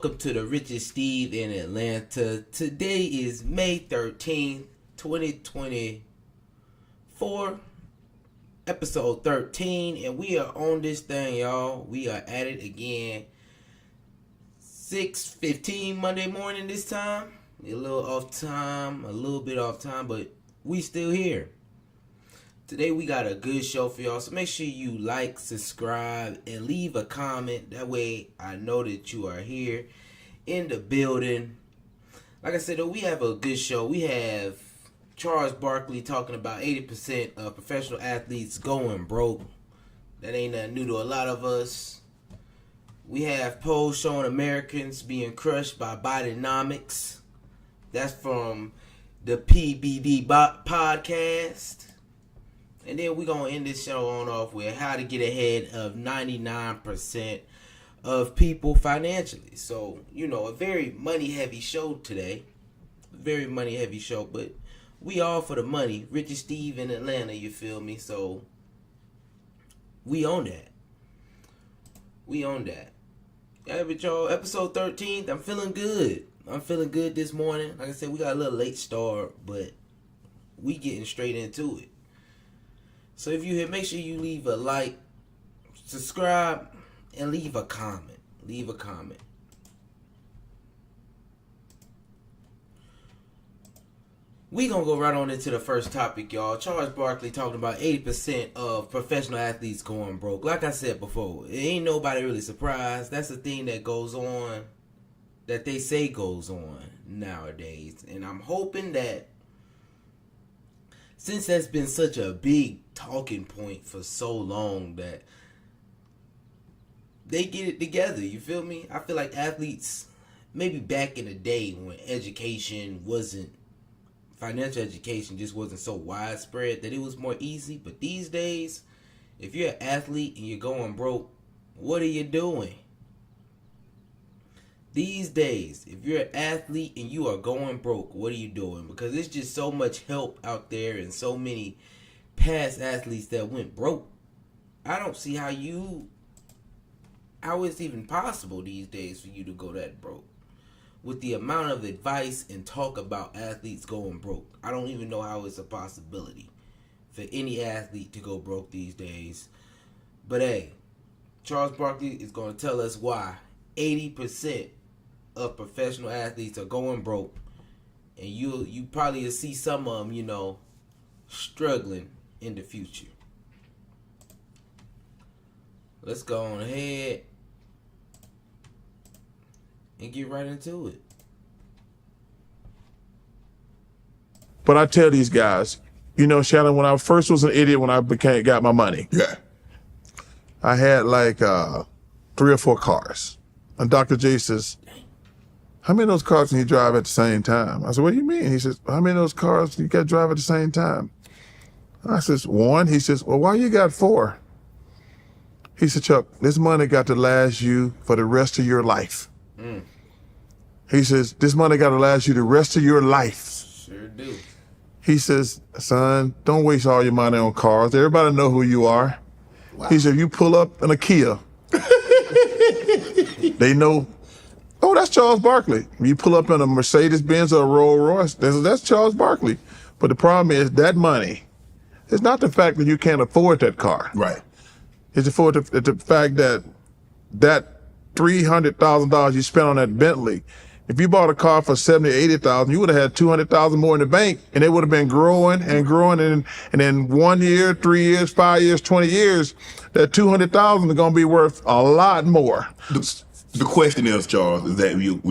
Welcome to the Richest Steve in Atlanta. Today is May 13th, 2024, episode 13, and we are on this thing, y'all. We are at it again. 6:15 Monday morning this time. A little bit off time, but we still here. Today we got a good show for y'all, so make sure you like, subscribe, and leave a comment. That way I know that you are here in the building. Like I said, though, we have a good show. We have Charles Barkley talking about 80% of professional athletes going broke. That ain't nothing new to a lot of us. We have polls showing Americans being crushed by Bidenomics. That's from the PBD podcast. And then we're going to end this show on off with how to get ahead of 99% of people financially. So, a very money-heavy show today. Very money-heavy show, but we all for the money. Richest Steve in Atlanta, you feel me? So, we own that. Yeah, but y'all, episode 13, I'm feeling good. This morning. Like I said, we got a little late start, but we getting straight into it. So if you here, make sure you leave a like, subscribe, and leave a comment. We gonna go right on into the first topic, y'all. Charles Barkley talking about 80% of professional athletes going broke. Like I said before, it ain't nobody really surprised. That's the thing that goes on, that they say goes on nowadays. And I'm hoping that since that's been such a big talking point for so long, that they get it together, you feel me? I feel like athletes, maybe back in the day when financial education just wasn't so widespread, that it was more easy. But these days, if you're an athlete and you're going broke, what are you doing? These days, if you're an athlete and you are going broke, what are you doing? Because there's just so much help out there and so many past athletes that went broke. I don't see how it's even possible these days for you to go that broke. With the amount of advice and talk about athletes going broke, I don't even know how it's a possibility for any athlete to go broke these days. But hey, Charles Barkley is going to tell us why 80% of professional athletes are going broke, and you probably will see some of them, struggling in the future. Let's go on ahead and get right into it. But I tell these guys, Shannon, when I first was an idiot, when I got my money, I had like 3 or 4 cars. And Dr. J says, how many of those cars can you drive at the same time? I said, what do you mean? He says, how many of those cars you got to drive at the same time? I says, 1. He says, well, why you got 4? He said, Chuck, this money got to last you for the rest of your life. He says, this money got to last you the rest of your life. Sure do. He says, son, don't waste all your money on cars. Everybody know who you are. Wow. He said, if you pull up in a Kia, they know, oh, that's Charles Barkley. You pull up in a Mercedes-Benz or a Rolls-Royce, that's Charles Barkley. But the problem is that money, it's not the fact that you can't afford that car. Right. It's the fact that $300,000 you spent on that Bentley, if you bought a car for $70,000, $80,000, you would have had $200,000 more in the bank, and it would have been growing, and then 1 year, 3 years, 5 years, 20 years, that $200,000 is going to be worth a lot more. The question is, Charles, is that and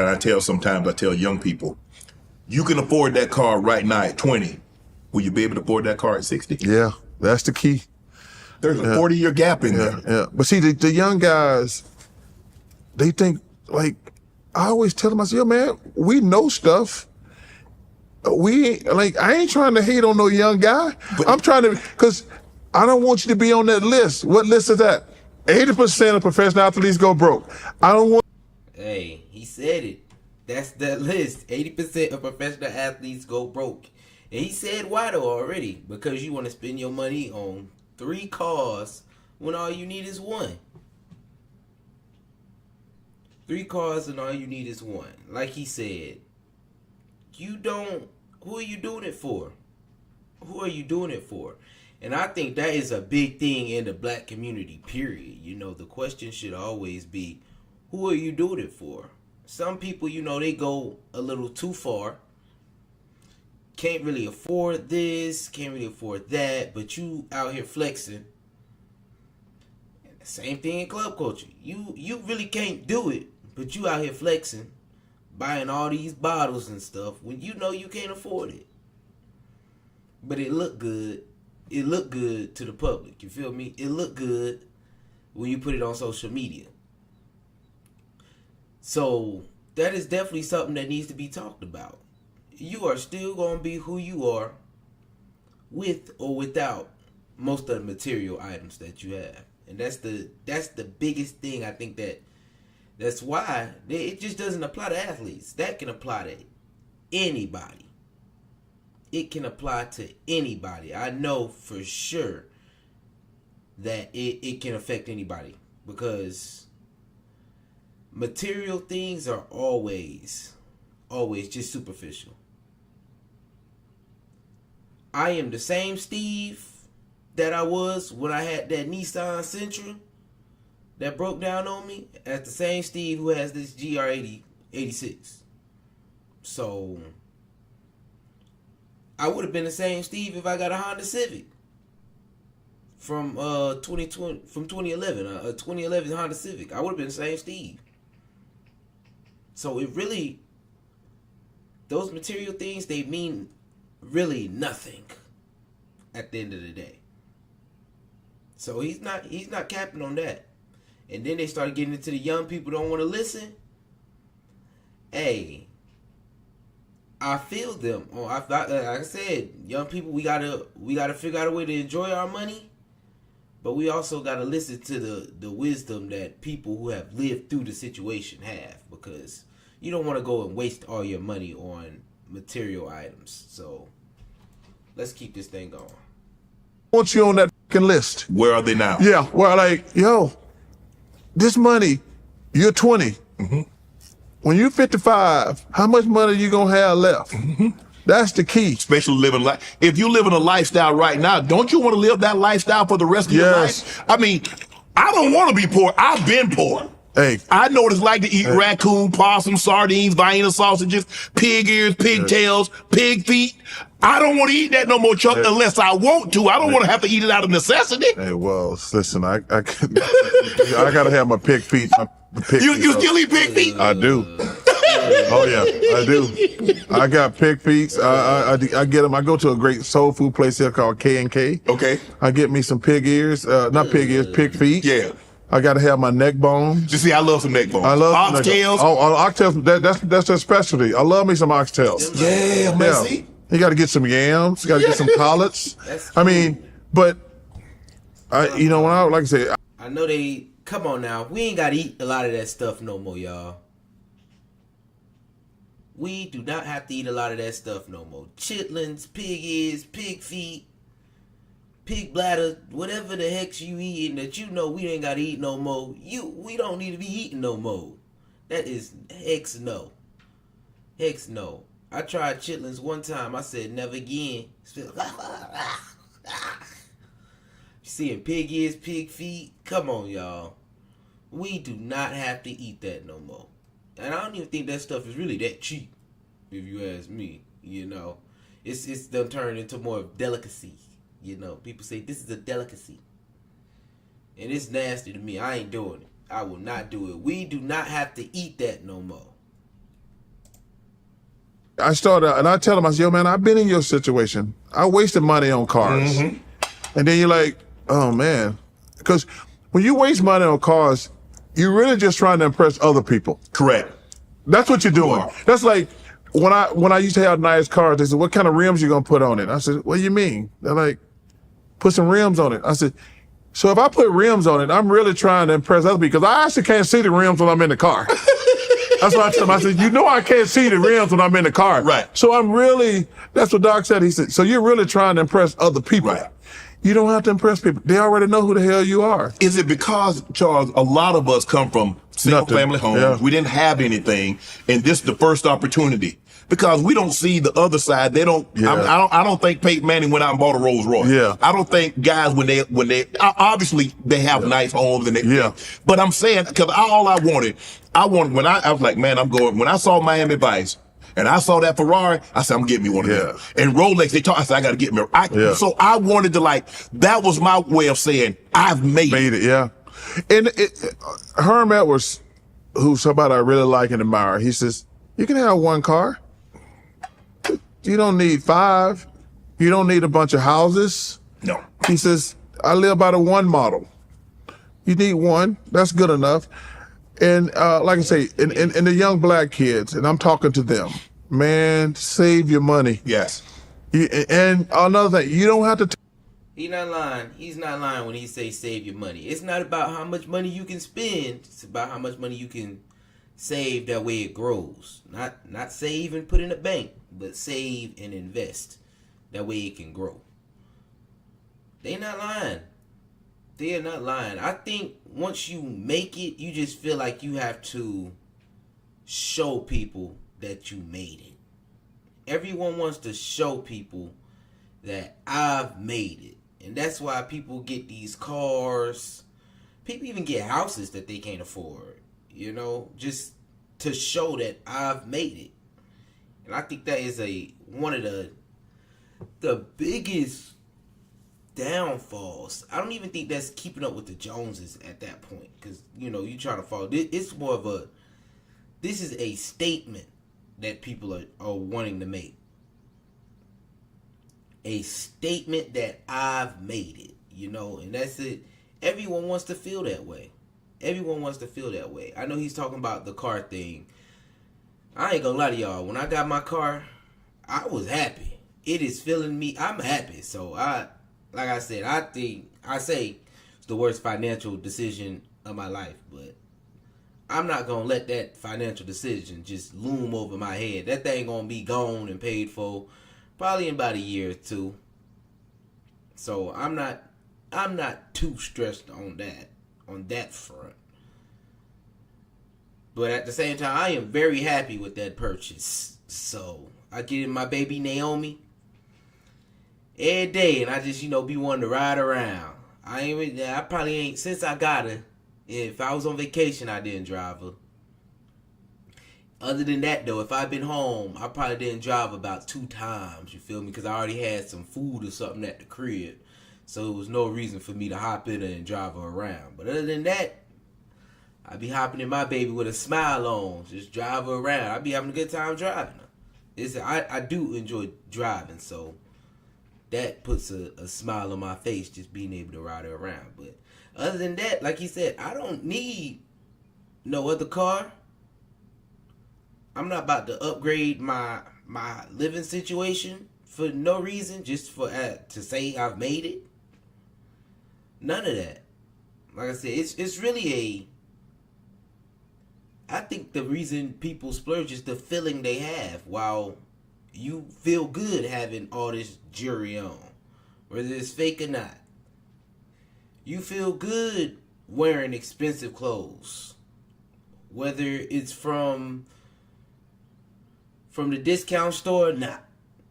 I tell young people, you can afford that car right now at 20. Will you be able to afford that car at 60? Yeah, that's the key. There's a 40-year gap in there. Yeah. But see, the young guys, they think, like, I always tell them, I say, yo, man, we know stuff. I ain't trying to hate on no young guy. But I'm trying to, because I don't want you to be on that list. What list is that? 80% of professional athletes go broke. I don't want. Hey, he said it. That's that list. 80% of professional athletes go broke. And he said why though already. Because you want to spend your money on 3 cars when all you need is 1. 3 cars and all you need is one. Like he said, who are you doing it for? Who are you doing it for? And I think that is a big thing in the black community, period. You know, the question should always be, who are you doing it for? Some people, you know, they go a little too far. Can't really afford this, can't really afford that, but you out here flexing. And the same thing in club culture. You really can't do it, but you out here flexing, buying all these bottles and stuff when you know you can't afford it. But it looked good. It looked good to the public. You feel me? It looked good when you put it on social media. So that is definitely something that needs to be talked about. You are still going to be who you are with or without most of the material items that you have. And that's the biggest thing. I think that's why it just doesn't apply to athletes. That can apply to anybody. It can apply to anybody. I know for sure that it can affect anybody, because material things are always just superficial. I am the same Steve that I was when I had that Nissan Sentra that broke down on me as the same Steve who has this GR80 86. So I would have been the same Steve if I got a Honda Civic from 2011, a 2011 Honda Civic. I would have been the same Steve. So it really, those material things, they mean really nothing at the end of the day. So he's not capping on that. And then they started getting into the young people don't want to listen. Hey, I feel them. Like I said, young people, we gotta figure out a way to enjoy our money, but we also gotta listen to the wisdom that people who have lived through the situation have, because you don't want to go and waste all your money on material items. So let's keep this thing going. I want you on that fucking list. Where are they now? Yeah, well, like, yo, this money, you're 20. Mm-hmm. When you're 55, how much money you gonna have left? Mm-hmm. That's the key. Especially living life. If you're living a lifestyle right now, don't you want to live that lifestyle for the rest of your life? I mean, I don't want to be poor. I've been poor. Hey, I know what it's like to eat raccoon, possum, sardines, Vienna sausages, pig ears, pigtails, pig feet. I don't want to eat that no more, Chuck, unless I want to. I don't want to have to eat it out of necessity. Hey, well, listen, I gotta have my pig feet. You still eat pig feet? I do. Oh yeah, I do. I got pig feet. I get them. I go to a great soul food place here called K&K. Okay. I get me some pig ears, not pig ears, pig feet. Yeah. I gotta have my neck bones. You see, I love some neck bones. I love oxtails. Oxtails. That's their specialty. I love me some oxtails. Yeah, man. See? You got to get some yams. You got to get some collards. I mean, but when I like I say, I know they come on now. We ain't got to eat a lot of that stuff no more, y'all. We do not have to eat a lot of that stuff no more. Chitlins, pig ears, pig feet, pig bladder, whatever the heck you eating that you know we ain't got to eat no more. We don't need to be eating no more. That is hex no. Hex no. I tried chitlins one time. I said never again. Seeing pig ears, pig feet. Come on, y'all. We do not have to eat that no more. And I don't even think that stuff is really that cheap, if you ask me. You know, it's done turned into more of delicacy. You know, people say this is a delicacy, and it's nasty to me. I ain't doing it. I will not do it. We do not have to eat that no more. I started, and I tell them, I said, yo, man, I've been in your situation. I wasted money on cars. Mm-hmm. And then you're like, oh, man. Because when you waste money on cars, you're really just trying to impress other people. Correct. That's what you're doing. That's like, when I used to have nice cars, they said, what kind of rims you going to put on it? I said, what do you mean? They're like, put some rims on it. I said, so if I put rims on it, I'm really trying to impress other people, because I actually can't see the rims when I'm in the car. That's what I tell him. I said, I can't see the rims when I'm in the car. Right. So that's what Doc said. He said, so you're really trying to impress other people. Right. You don't have to impress people. They already know who the hell you are. Is it because, Charles, a lot of us come from single family homes, Yeah. we didn't have anything, and this is the first opportunity? Because we don't see the other side. They don't. Yeah. I don't think Peyton Manning went out and bought a Rolls Royce. Yeah. I don't think guys when they obviously they have nice homes and they. Yeah. But I'm saying because all I wanted when I was like, man, when I saw Miami Vice. And I saw that Ferrari, I said, I'm getting me one of them. And Rolex, I said, I got to get me. So I wanted to that was my way of saying, I've made it. Yeah. And Herm Edwards, who's somebody I really like and admire, he says, you can have one car. You don't need 5. You don't need a bunch of houses. No. He says, I live by the one model. You need one. That's good enough. And like I say, and the young black kids, and I'm talking to them, man, save your money. Yes. And another thing, you don't have to. He's not lying. He's not lying when he say save your money. It's not about how much money you can spend. It's about how much money you can save. That way it grows. Not save and put in a bank, but save and invest. That way it can grow. They not lying. They are not lying. I think once you make it, you just feel like you have to show people that you made it. Everyone wants to show people that I've made it. And that's why people get these cars. People even get houses that they can't afford. Just to show that I've made it. And I think that is one of the biggest downfalls. I don't even think that's keeping up with the Joneses at that point, because you trying to follow. It's more of this is a statement that people are wanting to make. A statement that I've made it, and that's it. Everyone wants to feel that way. Everyone wants to feel that way. I know he's talking about the car thing. I ain't gonna lie to y'all. When I got my car, I was happy. It is filling me. I'm happy. So like I said, I say it's the worst financial decision of my life, but I'm not going to let that financial decision just loom over my head. That thing going to be gone and paid for probably in about a year or two. So I'm not too stressed on that front. But at the same time, I am very happy with that purchase. So I get in my baby Naomi every day, and I just, be wanting to ride around. I probably ain't, since I got her, if I was on vacation, I didn't drive her. Other than that, though, if I've been home, I probably didn't drive about 2 times, you feel me? Because I already had some food or something at the crib. So there was no reason for me to hop in her and drive her around. But other than that, I be hopping in my baby with a smile on, just drive her around. I be having a good time driving her. I do enjoy driving, so that puts a smile on my face just being able to ride her around. But other than that, like he said, I don't need no other car. I'm not about to upgrade my living situation for no reason, just for to say I've made it. None of that. Like I said, it's really I think the reason people splurge is the feeling they have while you feel good having all this jewelry on, whether it's fake or not. You feel good wearing expensive clothes, whether it's from the discount store or not.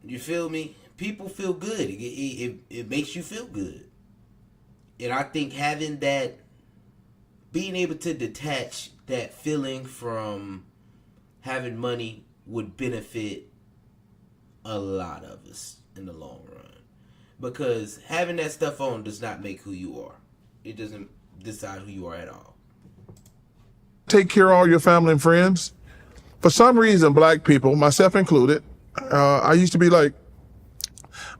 You feel me? People feel good. It makes you feel good. And I think having that, being able to detach that feeling from having money would benefit a lot of us in the long run. Because having that stuff on does not make who you are. It doesn't decide who you are at all. Take care of all your family and friends. For some reason, black people, myself included, I used to be like,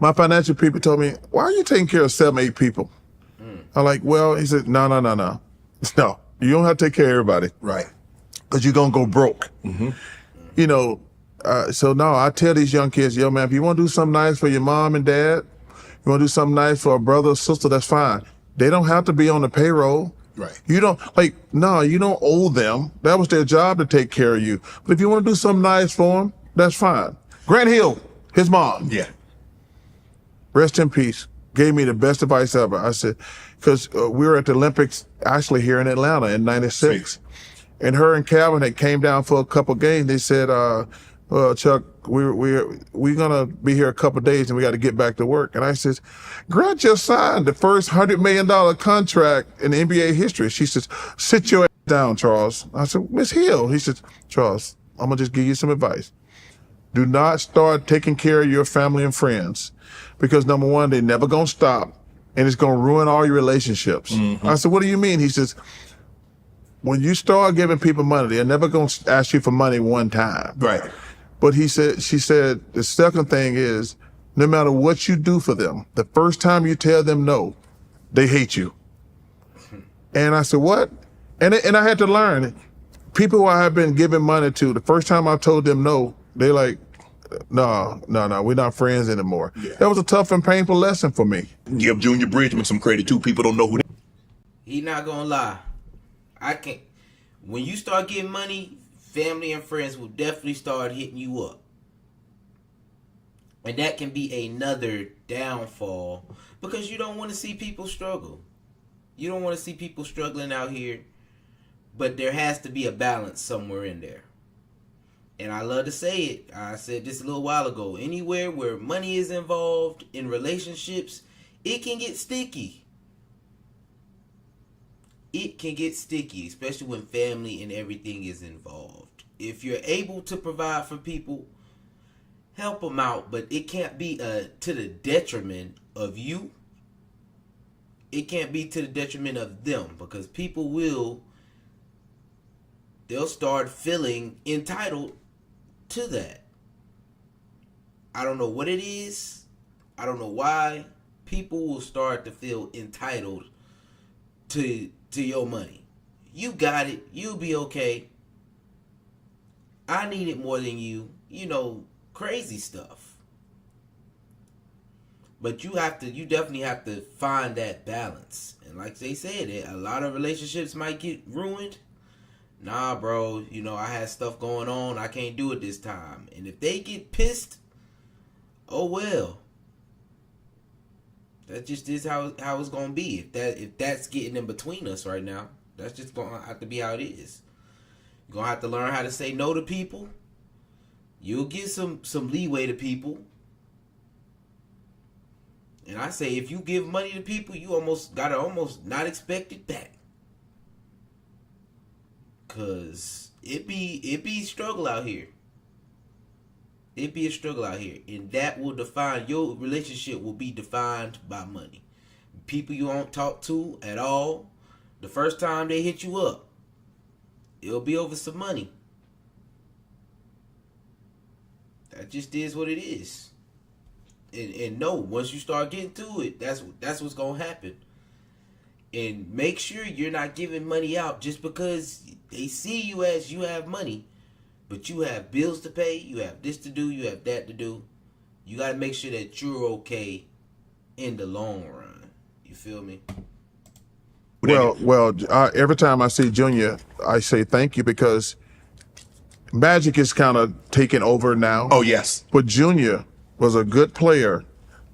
my financial people told me, why are you taking care of 7, 8 people? I'm like, well, he said, no. No, you don't have to take care of everybody. Right. Because you're going to go broke. Mm-hmm. So no, I tell these young kids, yo, man, if you want to do something nice for your mom and dad, you want to do something nice for a brother or sister, that's fine. They don't have to be on the payroll. Right. You don't, you don't owe them. That was their job to take care of you. But if you want to do something nice for them, that's fine. Grant Hill, his mom. Yeah. Rest in peace. gave me the best advice ever. I said, because we were at the Olympics actually here in Atlanta in '96, and her and Calvin had came down for a couple games. They said, well, Chuck, we're gonna be here a couple days and we got to get back to work. And I says, Grant just signed the first $100 million contract in NBA history. She says, sit your ass down, Charles. I said, Miss Hill. He says, Charles, I'm gonna just give you some advice. Do not start taking care of your family and friends, because number one, they're never gonna stop, and it's gonna ruin all your relationships. I said, what do you mean? He says, when you start giving people money, they're never gonna ask you for money one time. Right. But she said, the second thing is, no matter what you do for them, the first time you tell them no, they hate you. And I said, what? And I had to learn. People who I have been giving money to, the first time I told them no, they like, no, we're not friends anymore. Yeah. That was a tough and painful lesson for me. Give Junior Bridgman some credit too. People don't know who. He not gonna lie. I can't. When you start getting money, family and friends will definitely start hitting you up. And that can be another downfall, because you don't want to see people struggle. You don't want to see people struggling out here. But there has to be a balance somewhere in there. And I love to say it. I said this a little while ago. Anywhere where money is involved in relationships, it can get sticky. It can get sticky, especially when family and everything is involved. If you're able to provide for people, help them out, but it can't be to the detriment of you. It can't be to the detriment of them, because people they'll start feeling entitled to that. I don't know what it is. I don't know why. People will start to feel entitled to your money. You got it. You'll be okay. I need it more than you. You know, crazy stuff. But you definitely have to find that balance. And like they said, a lot of relationships might get ruined. Nah, bro, you know, I had stuff going on. I can't do it this time. And if they get pissed, oh well. That just is how it's gonna be. If that's getting in between us right now, that's just gonna have to be how it is. You're gonna have to learn how to say no to people. You'll get some leeway to people. And I say, if you give money to people, you gotta not expect it back. Cause it be struggle out here. It be a struggle out here, and that will define your relationship. Will be defined by money. People you won't talk to at all, the first time they hit you up, it'll be over some money. That just is what it is. And no, once you start getting to it, that's what's gonna happen. And make sure you're not giving money out just because they see you as you have money, but you have bills to pay, you have this to do, you have that to do. You got to make sure that you're okay in the long run. You feel me? Well, every time I see Junior, I say thank you, because Magic is kind of taking over now. Oh, yes. But Junior was a good player,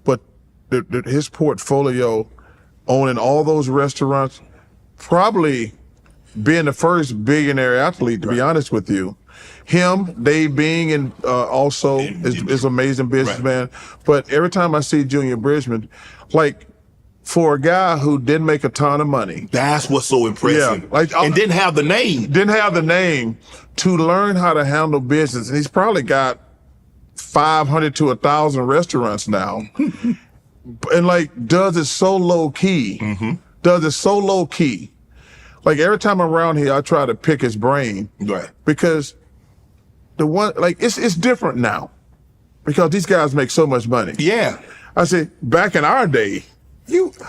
but his portfolio, owning all those restaurants, probably being the first billionaire athlete, to be honest with you. Him, Dave Bing, and also is amazing businessman. Right. But every time I see Junior Bridgman, like, for a guy who didn't make a ton of money. That's what's so impressive. Yeah, and didn't have the name. Didn't have the name to learn how to handle business. And he's probably got 500 to 1,000 restaurants now. And like, does it so low key. Does it so low key. Like, every time I'm around here, I try to pick his brain. Right. Because it's different now. Because these guys make so much money. Yeah. I say, back in our day,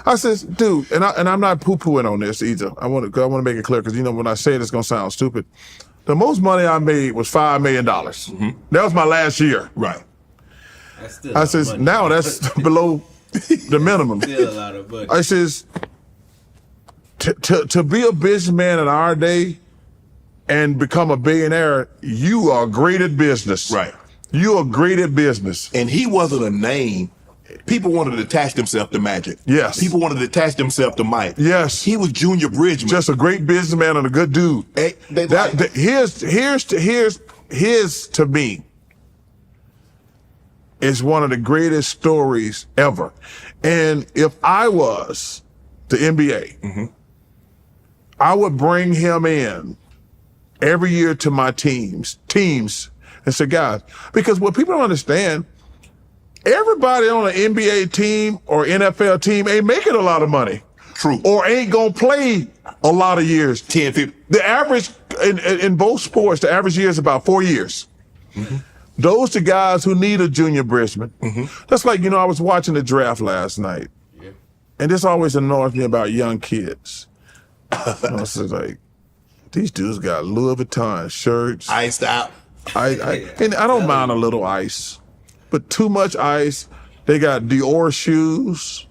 I says, dude, and I'm not poo-pooing on this either. I want to make it clear, because, you know, when I say it, it's going to sound stupid. The most money I made was $5 million. That was my last year. Right. That's still I says, now that's below the minimum. Still a lot of money. I says, to be a businessman in our day and become a billionaire, you are great at business. Right. You are great at business. And he wasn't a name People wanted to attach themselves to Magic. Yes. People wanted to attach themselves to Mike. Yes. He was Junior Bridgman. Just a great businessman and a good dude. Here's to me is one of the greatest stories ever. And if I was the NBA, I would bring him in every year to my teams, and say, guys, because what people don't understand, everybody on an NBA team or NFL team ain't making a lot of money. True. Or ain't gonna play a lot of years. 10, 15. The average, in both sports, the average year is about 4 years. Those are guys who need a Junior Bridgman. That's like, I was watching the draft last night. Yeah. And this always annoys me about young kids. I was like, these dudes got Louis Vuitton shirts. Iced out. And I don't mind a little ice, but too much ice. They got Dior shoes.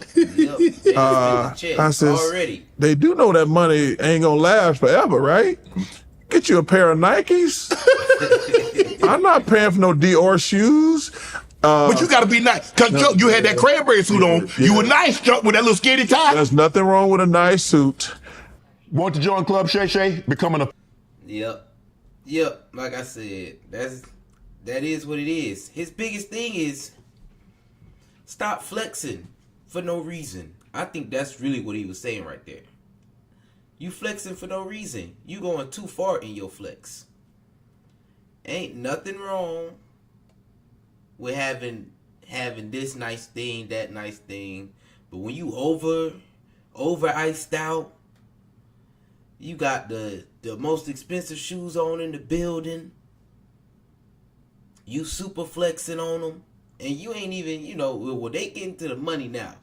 I said, already. They do know that money ain't gonna last forever, right? Get you a pair of Nikes. I'm not paying for no Dior shoes. But you gotta be nice. Cause Joe, you had that cranberry suit on. Yeah. You were nice, Joe, with that little skinny tie. There's nothing wrong with a nice suit. Want to join Club Shay Shay? Becoming a... Yep. Like I said, that is what it is. His biggest thing is stop flexing for no reason. I think that's really what he was saying right there. You flexing for no reason. You going too far in your flex. Ain't nothing wrong with having this nice thing, that nice thing. But when you over iced out, you got the most expensive shoes on in the building. You super flexing on them. And you ain't even, well, they getting to the money now.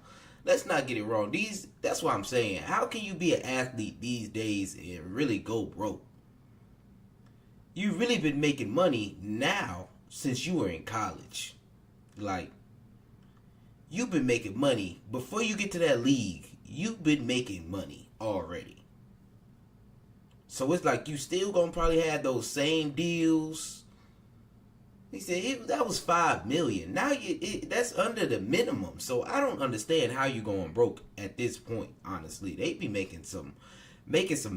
Let's not get it wrong. That's what I'm saying. How can you be an athlete these days and really go broke? You've really been making money now since you were in college. Like, you've been making money. Before you get to that league, you've been making money already. So it's like you still gonna probably have those same deals. He said that was $5 million. Now that's under the minimum. So I don't understand how you going broke at this point. Honestly, they be making some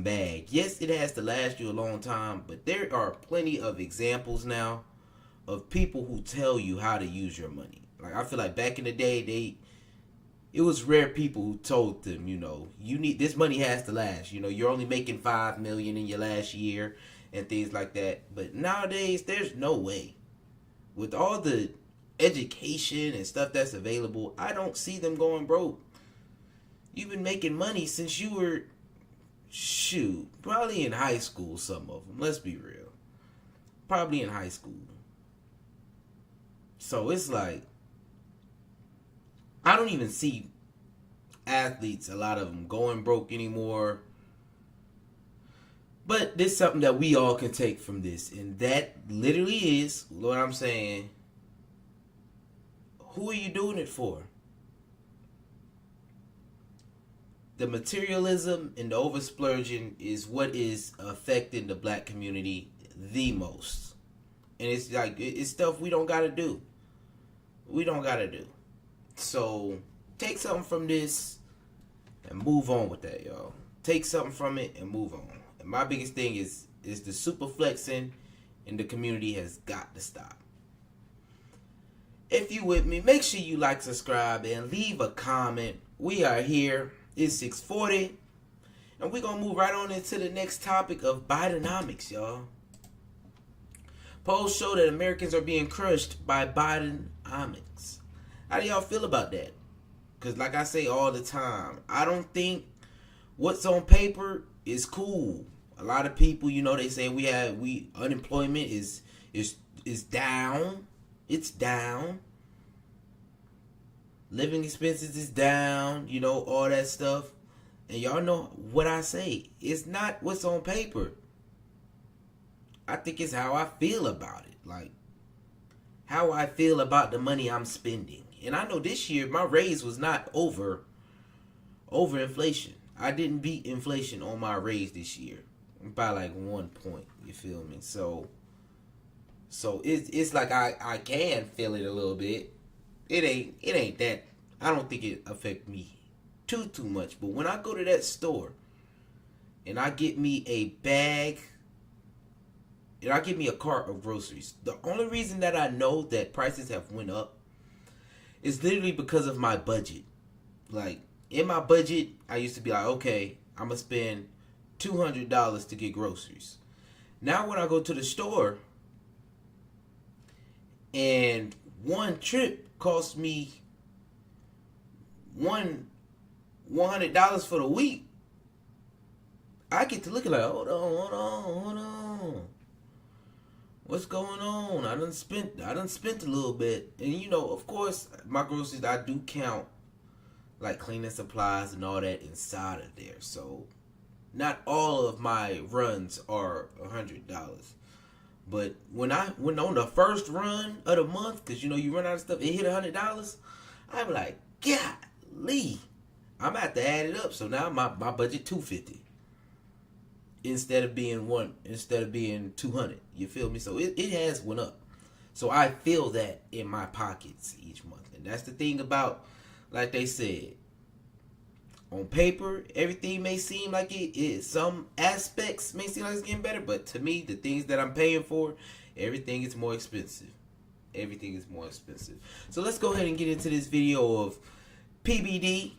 bag. Yes, it has to last you a long time, but there are plenty of examples now of people who tell you how to use your money. Like, I feel like back in the day, it was rare people who told them, you need, this money has to last. You're only making $5 million in your last year and things like that. But nowadays, there's no way. With all the education and stuff that's available, I don't see them going broke. You've been making money since you were, probably in high school, some of them. Let's be real. Probably in high school. So it's like, I don't even see athletes, a lot of them, going broke anymore. But there's something that we all can take from this. And that literally is what I'm saying. Who are you doing it for? The materialism and the oversplurging is what is affecting the black community the most. And it's like, it's stuff we don't got to do. We don't got to do. So take something from this and move on with that, y'all. Take something from it and move on. And my biggest thing is the super flexing in the community has got to stop. If you with me, make sure you like, subscribe, and leave a comment. We are here. It's 6:40. And we're going to move right on into the next topic of Bidenomics, y'all. Polls show that Americans are being crushed by Bidenomics. How do y'all feel about that? Because like I say all the time, I don't think what's on paper is cool. A lot of people, they say unemployment is down. It's down. Living expenses is down, all that stuff. And y'all know what I say. It's not what's on paper. I think it's how I feel about it. Like, how I feel about the money I'm spending. And I know this year my raise was not over inflation. I didn't beat inflation on my raise this year by like 1 point. You feel me? So it's like I can feel it a little bit. it ain't that. I don't think it affect me too much. But when I go to that store and I get me a bag and I get me a cart of groceries, the only reason that I know that prices have went up is literally because of my budget. Like, in my budget, I used to be like, okay, I'm gonna spend $200 to get groceries. Now when I go to the store and one trip costs me $100 for the week, I get to look at like, hold on. What's going on? I done spent a little bit. And you know, of course, my groceries, I do count like cleaning supplies and all that inside of there. So not all of my runs are $100. But when on the first run of the month, because you know you run out of stuff, it hit $100, I'm like, golly, I'm gonna have to add it up. So now my budget $250 instead of being 200. You feel me? So it has went up. So I feel that in my pockets each month, and that's the thing about, like they said, on paper, everything may seem like it is. Some aspects may seem like it's getting better, but to me, the things that I'm paying for, everything is more expensive. Everything is more expensive. So let's go ahead and get into this video of PBD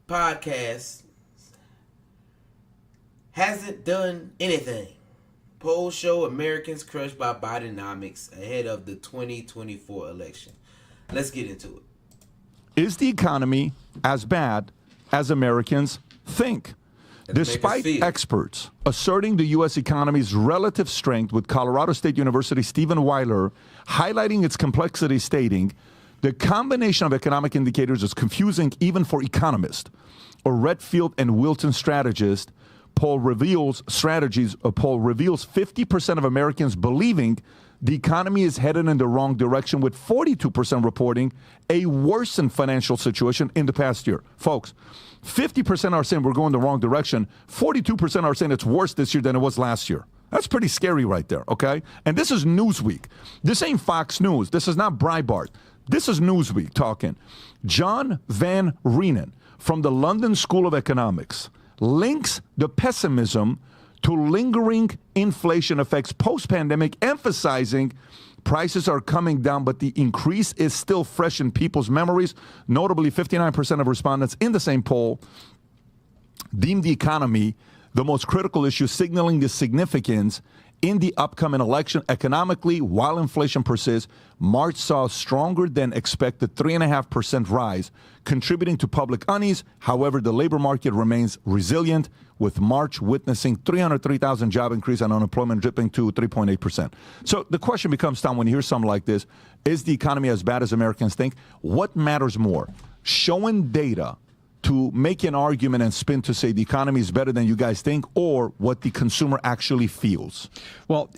podcast hasn't done anything. Polls show Americans crushed by Bidenomics ahead of the 2024 election. Let's get into it. Is the economy as bad as Americans think? Despite experts asserting the U.S. economy's relative strength, with Colorado State University Stephen Weiler highlighting its complexity, stating, the combination of economic indicators is confusing even for economists. A Redfield and Wilton strategist poll reveals 50% of Americans believing the economy is headed in the wrong direction, with 42% reporting a worsened financial situation in the past year. Folks, 50% are saying we're going the wrong direction. 42% are saying it's worse this year than it was last year. That's pretty scary right there, okay? And this is Newsweek. This ain't Fox News. This is not Breitbart. This is Newsweek talking. John Van Reenen from the London School of Economics links the pessimism to lingering inflation effects post-pandemic, emphasizing prices are coming down, but the increase is still fresh in people's memories. Notably, 59% of respondents in the same poll deemed the economy the most critical issue, signaling the significance in the upcoming election. Economically, while inflation persists, March saw a stronger than expected 3.5% rise, contributing to public unease. However, the labor market remains resilient, with March witnessing 303,000 job increase and unemployment dipping to 3.8%. So the question becomes, Tom, when you hear something like this, is the economy as bad as Americans think? What matters more? Showing data to make an argument and spin to say the economy is better than you guys think, or what the consumer actually feels? Well,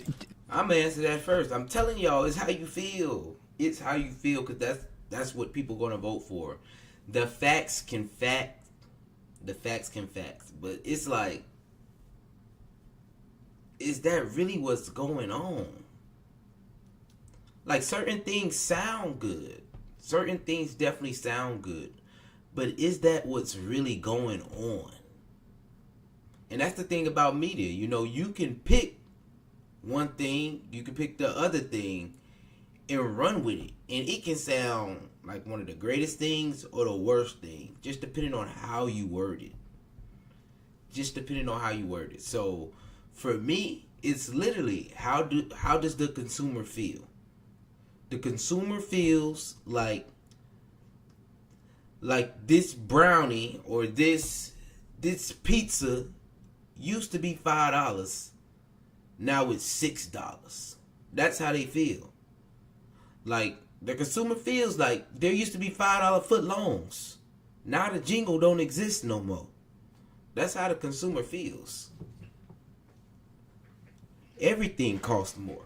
I'm gonna answer that first. I'm telling y'all, it's how you feel. It's how you feel, because that's what people are gonna vote for. The facts can fact. But it's like, is that really what's going on? Like, certain things sound good. Certain things definitely sound good. But is that what's really going on? And that's the thing about media. You know, you can pick one thing, you can pick the other thing, and run with it. And it can sound like one of the greatest things or the worst thing, just depending on how you word it. So, for me, it's literally, how does the consumer feel? The consumer feels like this brownie or this pizza used to be $5, now it's $6. That's how they feel. Like, the consumer feels like there used to be $5 foot longs. Now the jingle don't exist no more. That's how the consumer feels. Everything costs more.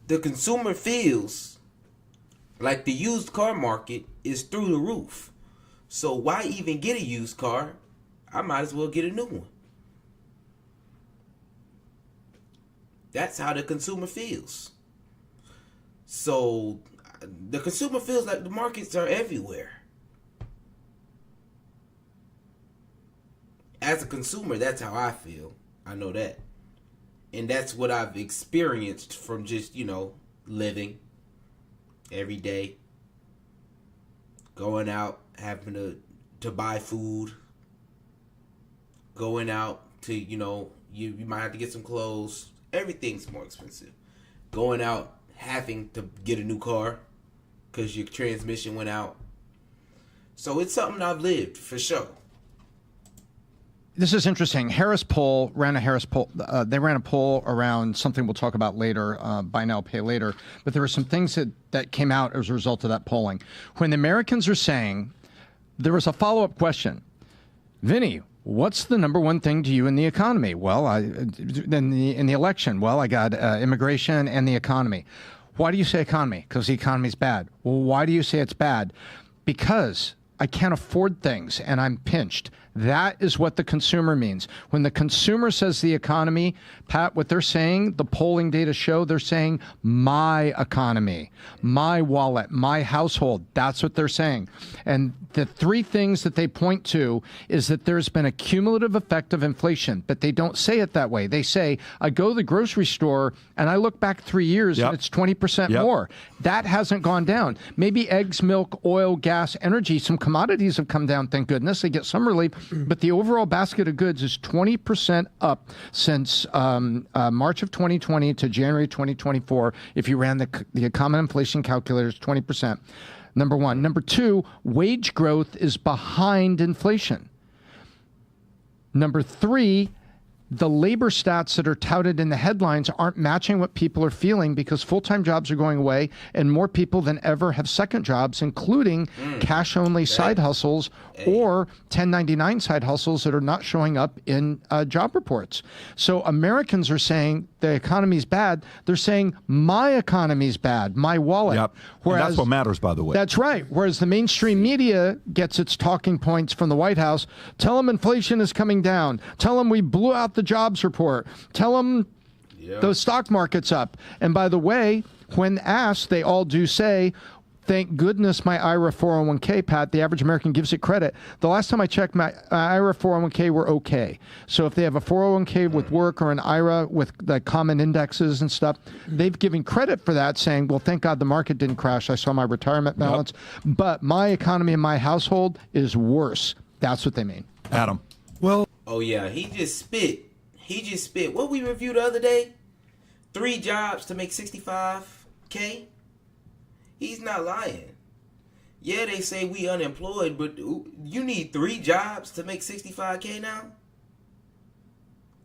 The consumer feels like the used car market is through the roof. So why even get a used car? I might as well get a new one. That's how the consumer feels. So the consumer feels like the markets are everywhere. As a consumer, that's how I feel. I know that. And that's what I've experienced from just, living every day. Going out, having to buy food. Going out to, you might have to get some clothes. Everything's more expensive. Going out, having to get a new car because your transmission went out. So it's something I've lived for sure. This is interesting. Harris poll ran a Harris poll. They ran a poll around something we'll talk about later, buy now, pay later. But there were some things that came out as a result of that polling. When the Americans are saying, there was a follow-up question. Vinny, what's the number one thing to you in the economy? Well, in the election, well, I got immigration and the economy. Why do you say economy? Because the economy's bad. Well, why do you say it's bad? Because I can't afford things and I'm pinched. That is what the consumer means. When the consumer says the economy, Pat, what they're saying, the polling data show, they're saying my economy, my wallet, my household. That's what they're saying. And the three things that they point to is that there's been a cumulative effect of inflation, but they don't say it that way. They say, I go to the grocery store and I look back 3 years and it's 20% more. That hasn't gone down. Maybe eggs, milk, oil, gas, energy, some commodities have come down, thank goodness. They get some relief. But the overall basket of goods is 20% up since March of 2020 to January 2024. If you ran the common inflation calculators, 20%. Number one. Number two, wage growth is behind inflation. Number three, the labor stats that are touted in the headlines aren't matching what people are feeling because full-time jobs are going away and more people than ever have second jobs, including cash-only side hustles or 1099 side hustles that are not showing up in job reports. So Americans are saying the economy's bad. They're saying my economy's bad, my wallet. Yep. Whereas, and that's what matters, by the way. That's right. Whereas the mainstream media gets its talking points from the White House. Tell them inflation is coming down. Tell them we blew out the jobs report. Tell them the stock market's up. And by the way, when asked, they all do say, thank goodness my IRA 401k, Pat, the average American gives it credit. The last time I checked, my IRA 401k were okay. So if they have a 401k with work or an IRA with the common indexes and stuff, they've given credit for that, saying, well, thank God the market didn't crash. I saw my retirement balance. But my economy in my household is worse. That's what they mean. Adam. Well, oh yeah, he just spit. What we reviewed the other day? 3 jobs to make $65K? He's not lying. Yeah, they say we unemployed, but you need 3 jobs to make $65K now?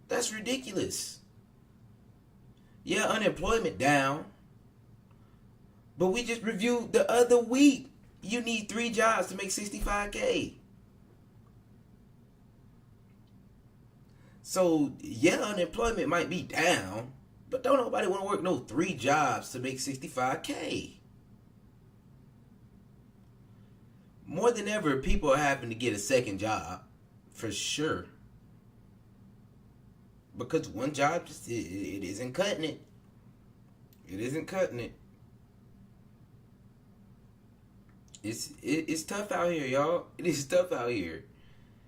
That's ridiculous. Yeah, unemployment down. But we just reviewed the other week. You need 3 jobs to make $65K. So, yeah, unemployment might be down, but don't nobody want to work no 3 jobs to make $65K. More than ever, people are having to get a second job, for sure. Because one job, it isn't cutting it. It isn't cutting it. It's tough out here, y'all. It is tough out here.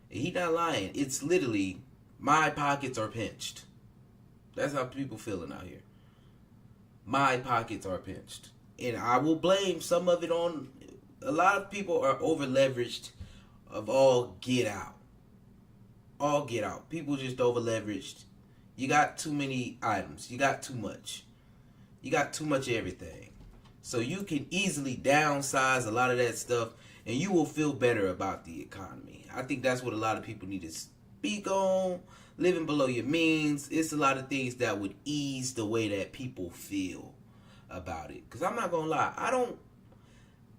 He not lying. It's literally, my pockets are pinched. That's how people feeling out here. My pockets are pinched. And I will blame some of it on, a lot of people are over leveraged of all get out. All get out. People just over leveraged. You got too many items. You got too much. You got too much of everything. So you can easily downsize a lot of that stuff and you will feel better about the economy. I think that's what a lot of people need to speak on. Living below your means. It's a lot of things that would ease the way that people feel about it. Because I'm not going to lie.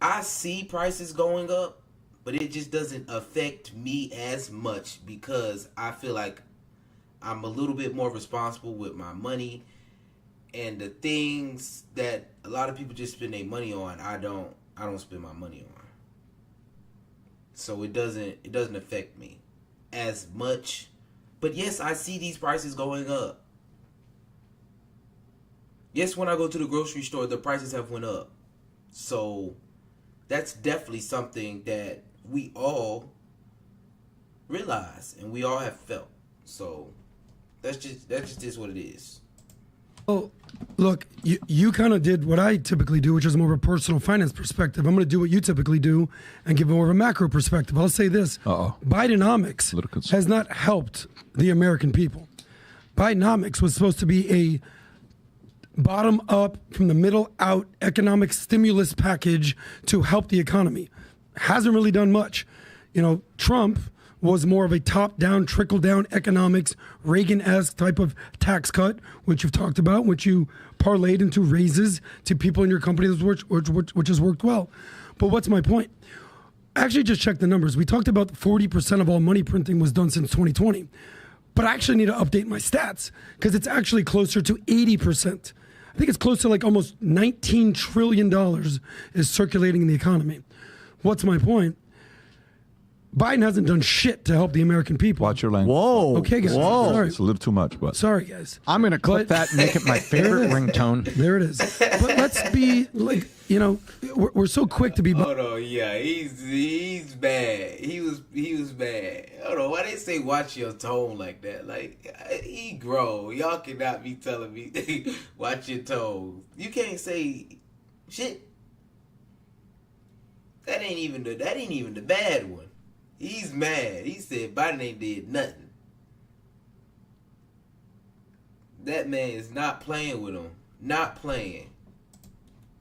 I see prices going up, but it just doesn't affect me as much because I feel like I'm a little bit more responsible with my money, and the things that a lot of people just spend their money on, I don't spend my money on. So it doesn't affect me as much. But yes, I see these prices going up. Yes, when I go to the grocery store, the prices have went up. So that's definitely something that we all realize and we all have felt. So that's just what it is. Well, look, you kind of did what I typically do, which is more of a personal finance perspective. I'm going to do what you typically do and give more of a macro perspective. I'll say this. Bidenomics has not helped the American people. Bidenomics was supposed to be a bottom up, from the middle out economic stimulus package to help the economy. Hasn't really done much. You know, Trump was more of a top-down, trickle-down economics, Reagan-esque type of tax cut, which you've talked about, which you parlayed into raises to people in your company, which has worked well. But what's my point? I actually just checked the numbers. We talked about 40% of all money printing was done since 2020. But I actually need to update my stats because it's actually closer to 80%. I think it's close to like almost $19 trillion is circulating in the economy. What's my point? Biden hasn't done shit to help the American people. Watch your language. Whoa. Okay, guys. Whoa. Sorry. It's a little too much, but Sorry, guys. I'm going to clip that and make it my favorite ringtone. There it is. But let's be like, you know, we're so quick to be. Hold on, yeah, he's bad. He was bad. Hold on, why they say watch your tone like that? Like, he grown. Y'all cannot be telling me watch your tone. You can't say shit. That ain't even the bad one. He's mad. He said Biden ain't did nothing. That man is not playing with him. Not playing.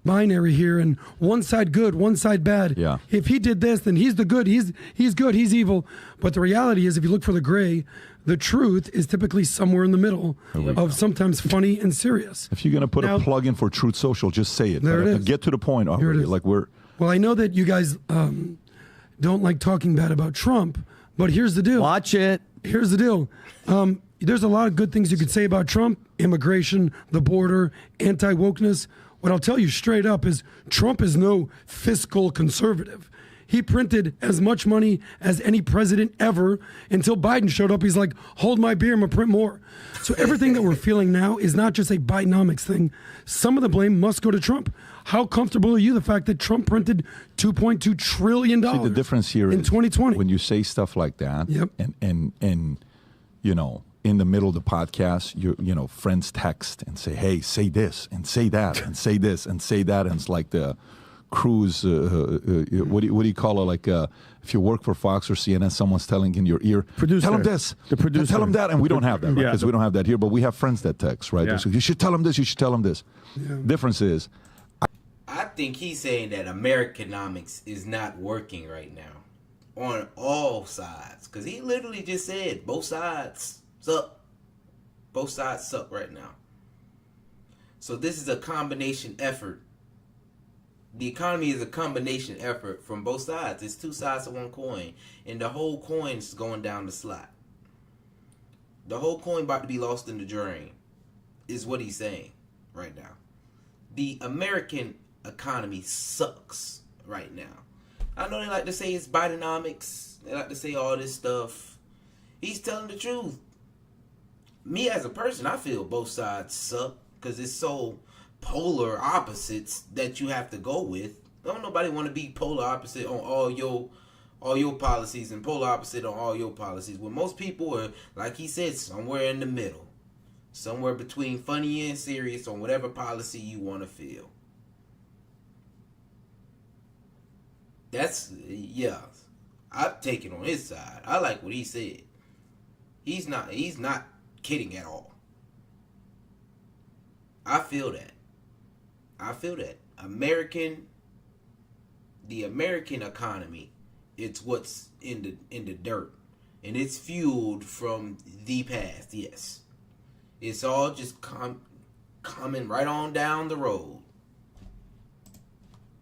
Binary here, and one side good, one side bad. Yeah. If he did this, then he's the good. He's good. He's evil. But the reality is, if you look for the gray, the truth is typically somewhere in the middle of sometimes funny and serious. if you're going to put a plug in for Truth Social, just say it. There it is. Get to the point Here it already. is. Like we're Well, I know that you guys don't like talking bad about Trump, but here's the deal. Watch it. Here's the deal. There's a lot of good things you could say about Trump: immigration, the border, anti-wokeness. What I'll tell you straight up is Trump is no fiscal conservative. He printed as much money as any president ever until Biden showed up. He's like, hold my beer, I'm going to print more. So everything that we're feeling now is not just a Bidenomics thing. Some of the blame must go to Trump. How comfortable are you the fact that Trump printed $2.2 trillion See, the difference here in is 2020? when you say stuff like that, Yep. and you know, in the middle of the podcast, you know, friends text and say, hey, say this and say that and say this and say that, and it's like the cruise. What do you call it? Like if you work for Fox or CNN, someo's telling in your ear, Producer. tell them this, The producer. tell them that, and we don't have that because Yeah. we don't have that here. But we have friends that text, right? Yeah. So you should tell them this. You should tell them this. Difference is, I think he's saying that Americanomics is not working right now on all sides. Because he literally just said both sides suck. Both sides suck right now. So this is a combination effort. The economy is a combination effort from both sides. It's two sides of one coin. And the whole coin is going down the slot. The whole coin about to be lost in the drain is what he's saying right now. The American economy sucks right now. I know they like to say it's Bidenomics. They like to say all this stuff. He's telling the truth. Me as a person, I feel both sides suck because it's so polar opposites that you have to go with. Don't nobody want to be polar opposite on all your policies and polar opposite on all your policies. Well, most people are, like he said, somewhere in the middle. Somewhere between funny and serious on whatever policy you want to feel. That's, yeah. I'm taking on his side. I like what he said. He's not kidding at all. I feel that. The American economy, it's what's in the dirt. And it's fueled from the past, yes. It's all just coming right on down the road.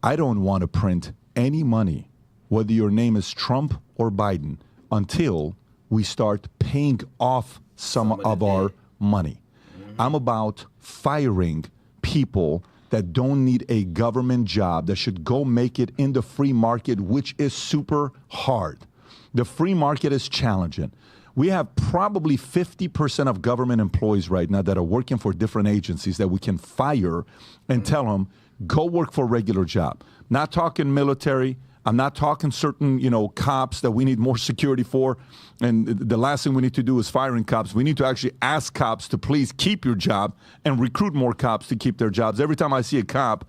I don't want to print any money, whether your name is Trump or Biden, until we start paying off some of our money. Mm-hmm. I'm about firing people that don't need a government job, that should go make it in the free market, which is super hard. The free market is challenging. We have probably 50% of government employees right now that are working for different agencies that we can fire and tell them, go work for a regular job. Not talking military. I'm not talking certain, cops that we need more security for. And the last thing we need to do is firing cops. We need to actually ask cops to please keep your job and recruit more cops to keep their jobs. Every time I see a cop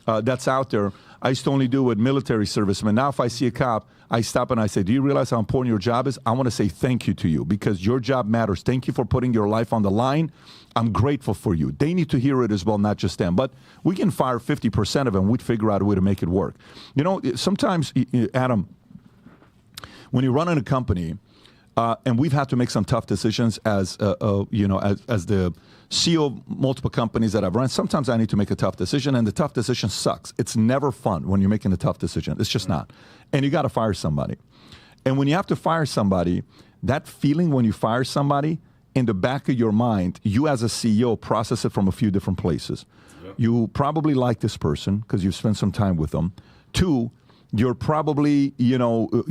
that's out there, I used to only do it with military servicemen. Now if I see a cop, I stop and I say, do you realize how important your job is? I want to say thank you to you because your job matters. Thank you for putting your life on the line. I'm grateful for you. They need to hear it as well, not just them. But we can fire 50% of them. We'd figure out a way to make it work. Sometimes, Adam, when you run in a company, and we've had to make some tough decisions as the CEO of multiple companies that I've run. Sometimes I need to make a tough decision, and the tough decision sucks. It's never fun when you're making a tough decision. It's just not. And you got to fire somebody. And when you have to fire somebody, that feeling when you fire somebody, in the back of your mind, you as a CEO process it from a few different places. Yep. You probably like this person because you've spent some time with them. 2, you're probably,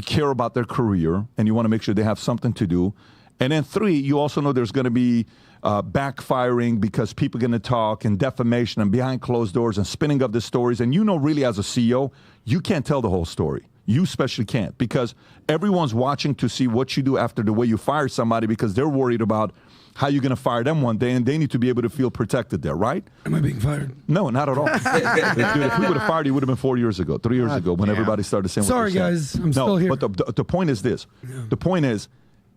care about their career and you want to make sure they have something to do. And then 3, you also know there's going to be backfiring because people are going to talk and defamation and behind closed doors and spinning of the stories. And really as a CEO, you can't tell the whole story. You especially can't because everyone's watching to see what you do after the way you fire somebody because they're worried about how you're going to fire them one day and they need to be able to feel protected there, right? Am I being fired? No, not at all. Dude, if we would have fired you, it would have been 4 years ago, 3 years ago when everybody started saying Sorry, what they're guys. saying. I'm still here. But the point is this. Yeah. The point is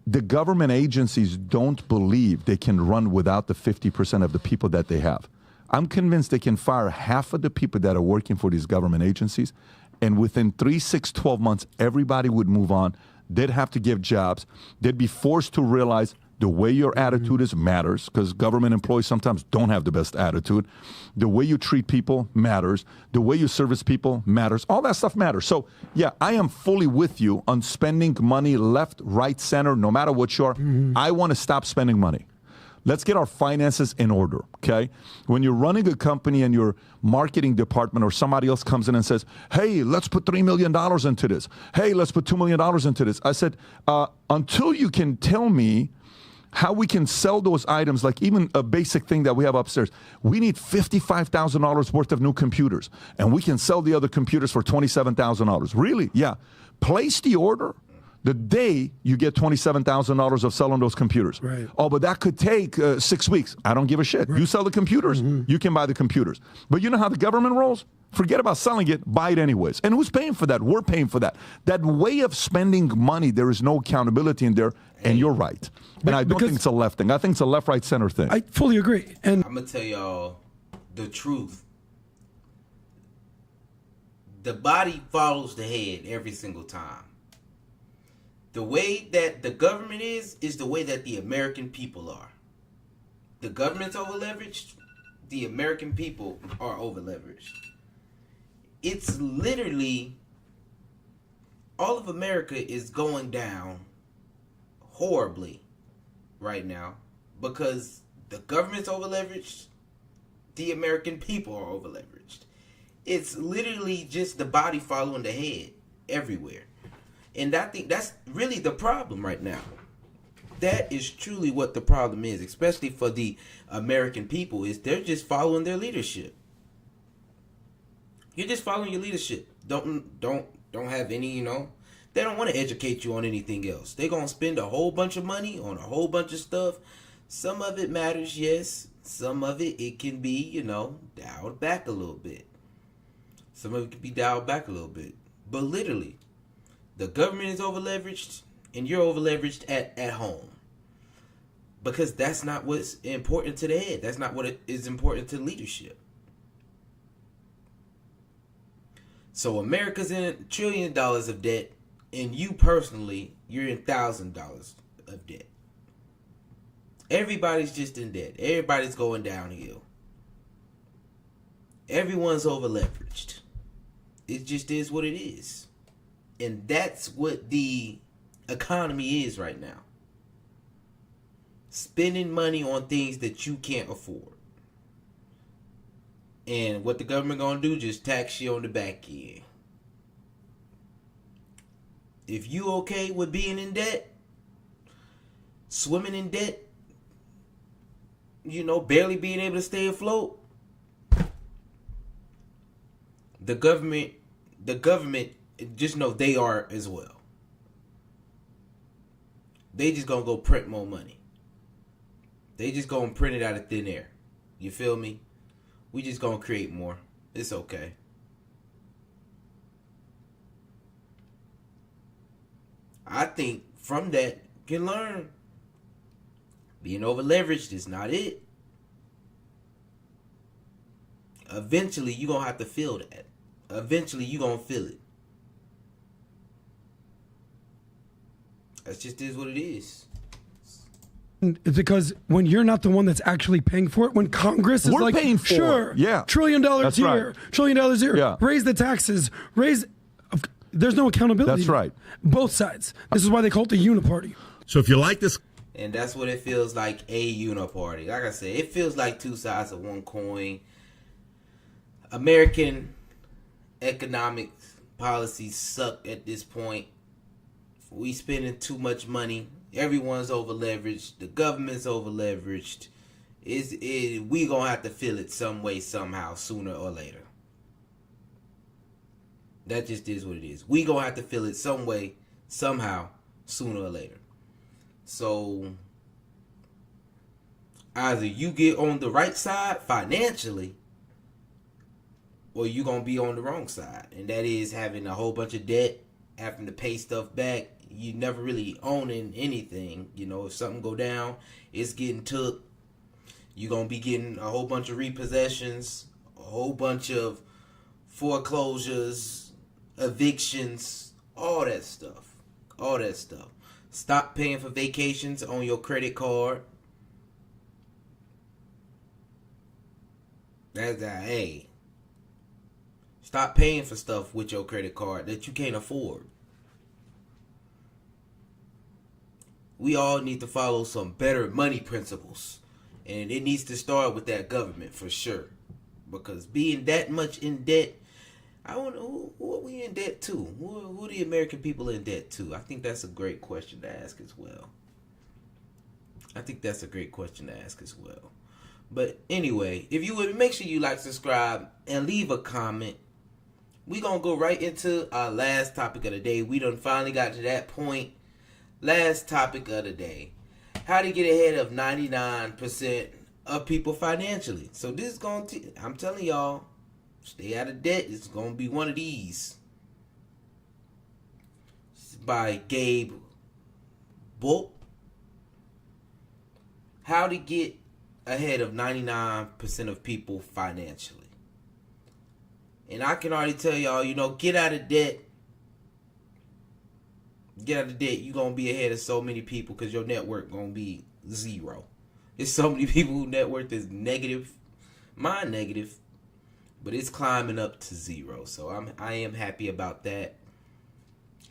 the government agencies don't believe they can run without the 50% of the people that they have. I'm convinced they can fire half of the people that are working for these government agencies. And within 3, 6, 12 months, everybody would move on. They'd have to give jobs. They'd be forced to realize the way your attitude is matters because government employees sometimes don't have the best attitude. The way you treat people matters. The way you service people matters. All that stuff matters. So, yeah, I am fully with you on spending money left, right, center, no matter what you are. I want to stop spending money. Let's get our finances in order, okay? When you're running a company and your marketing department or somebody else comes in and says, hey, let's put $3 million into this. Hey, let's put $2 million into this. I said, until you can tell me how we can sell those items, like even a basic thing that we have upstairs, we need $55,000 worth of new computers, and we can sell the other computers for $27,000. Really? Yeah. Place the order the day you get $27,000 of selling those computers. Right. Oh, but that could take 6 weeks. I don't give a shit. Right. You sell the computers, you can buy the computers. But you know how the government rolls? Forget about selling it, buy it anyways. And who's paying for that? We're paying for that. That way of spending money, there is no accountability in there, and you're right. And I don't think it's a left thing. I think it's a left, right, center thing. I fully agree. And I'm going to tell y'all the truth. The body follows the head every single time. The way that the government is the way that the American people are. The government's over-leveraged. The American people are over-leveraged. It's literally, all of America is going down horribly right now because the government's over-leveraged. The American people are over-leveraged. It's literally just the body following the head everywhere. And I think that's really the problem right now. That is truly what the problem is, especially for the American people, is they're just following their leadership. You're just following your leadership. Don't have any, they don't want to educate you on anything else. They're going to spend a whole bunch of money on a whole bunch of stuff. Some of it matters, yes. Some of it can be, dialed back a little bit. Some of it can be dialed back a little bit. But literally, the government is over-leveraged, and you're over-leveraged at home. Because that's not what's important to the head. That's not what is important to leadership. So America's in $1 trillion of debt, and you personally, you're in $1,000 of debt. Everybody's just in debt. Everybody's going downhill. Everyone's over-leveraged. It just is what it is. And that's what the economy is right now. Spending money on things that you can't afford. And what the government gonna do, just tax you on the back end. If you okay with being in debt, swimming in debt, you know, barely being able to stay afloat. The government, just know they are as well. They just gonna go print more money. They just gonna print it out of thin air. You feel me? We just gonna create more. It's okay. I think from that can learn. Being over leveraged is not it. Eventually you gonna have to feel that. Eventually you gonna feel it. That's just is what it is. It's because when you're not the one that's actually paying for it, when Congress is We're like, paying for sure, it. Yeah. $1 trillion That's here, right. $1 trillion here, Yeah. raise the taxes, there's no accountability. That's right. Both sides. This is why they call it the uniparty. So if you like this, And that's what it feels like, a uniparty. Like I said, it feels like two sides of one coin. American economic policies suck at this point. We spending too much money. Everyone's over leveraged. The government's over leveraged. We gonna have to feel it some way, somehow, sooner or later. That just is what it is. We gonna have to feel it some way, somehow, sooner or later. So either you get on the right side financially, or you gonna be on the wrong side, and that is having a whole bunch of debt, having to pay stuff back. You never really owning anything. You know, if something go down, it's getting took. You gonna be getting a whole bunch of repossessions, a whole bunch of foreclosures, evictions, all that stuff. All that stuff. Stop paying for vacations on your credit card. Hey. Stop paying for stuff with your credit card that you can't afford. We all need to follow some better money principles. And it needs to start with that government for sure. Because being that much in debt, I don't know who are we in debt to? Who are the American people in debt to? I think that's a great question to ask as well. But anyway, if you would make sure you like, subscribe, and leave a comment. We gonna go right into our last topic of the day. We done finally got to that point. Last topic of the day. How to get ahead of 99% of people financially. So this is going to, I'm telling y'all, stay out of debt. It's going to be one of these. This is by Gabe Book. How to get ahead of 99% of people financially. And I can already tell y'all, you know, get out of debt. Get out of debt, you're going to be ahead of so many people because your net worth going to be zero. There's so many people whose net worth is negative. Mine negative. But it's climbing up to zero. So I am happy about that.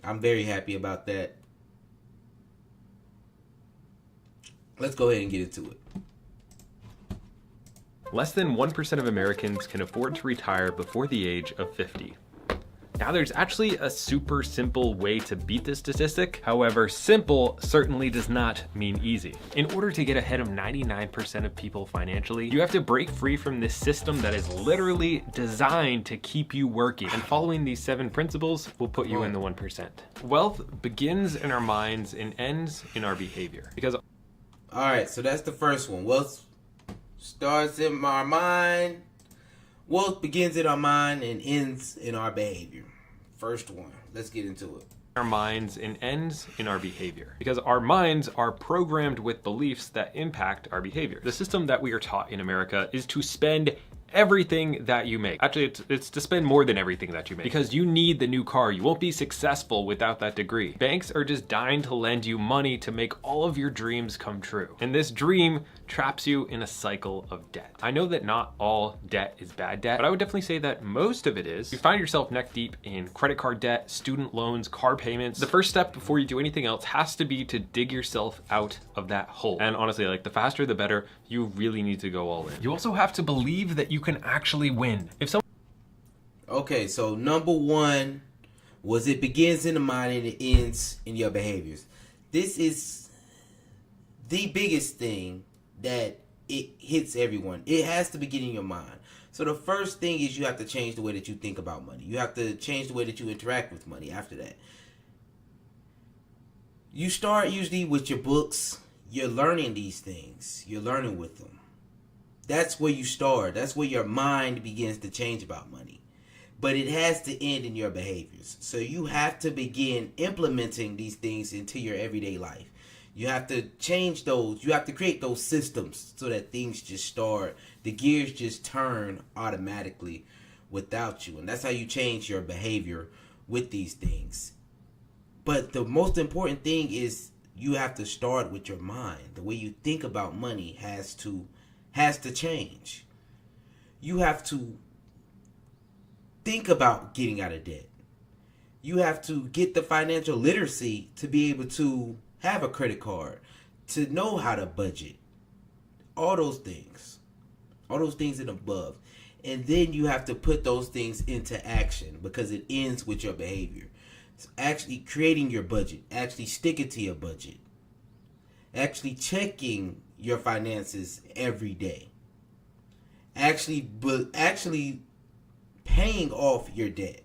I'm very happy about that. Let's go ahead and get into it. Less than 1% of Americans can afford to retire before the age of 50. Now, there's actually a super simple way to beat this statistic. However, simple certainly does not mean easy. In order to get ahead of 99% of people financially, you have to break free from this system that is literally designed to keep you working. And following these 7 principles will put you in the 1%. Wealth begins in our minds and ends in our behavior. Because alright, so that's the first one. Wealth starts in our mind. Wealth begins in our mind and ends in our behavior. First one. Let's get into it. Our minds and ends in our behavior. Because our minds are programmed with beliefs that impact our behavior. The system that we are taught in America is to spend everything that you make. Actually, it's to spend more than everything that you make. Because you need the new car. You won't be successful without that degree. Banks are just dying to lend you money to make all of your dreams come true. And this dream traps you in a cycle of debt. I know that not all debt is bad debt, but I would definitely say that most of it is. You find yourself neck deep in credit card debt, student loans, car payments. The first step before you do anything else has to be to dig yourself out of that hole. And honestly, like, the faster the better. You really need to go all in. You also have to believe that you can actually win. If someone Okay, so number one was it begins in the mind and it ends in your behaviors. This is the biggest thing that it hits everyone. It has to begin in your mind. So the first thing is you have to change the way that you think about money. You have to change the way that you interact with money after that. You start usually with your books. You're learning these things. You're learning with them. That's where you start. That's where your mind begins to change about money. But it has to end in your behaviors. So you have to begin implementing these things into your everyday life. You have to change those. You have to create those systems so that things just start. The gears just turn automatically without you. And that's how you change your behavior with these things. But the most important thing is you have to start with your mind. The way you think about money has to change. You have to think about getting out of debt. You have to get the financial literacy to be able to have a credit card, to know how to budget. All those things and above. And then you have to put those things into action because it ends with your behavior. So actually creating your budget, actually sticking to your budget, actually checking your finances every day, actually paying off your debt.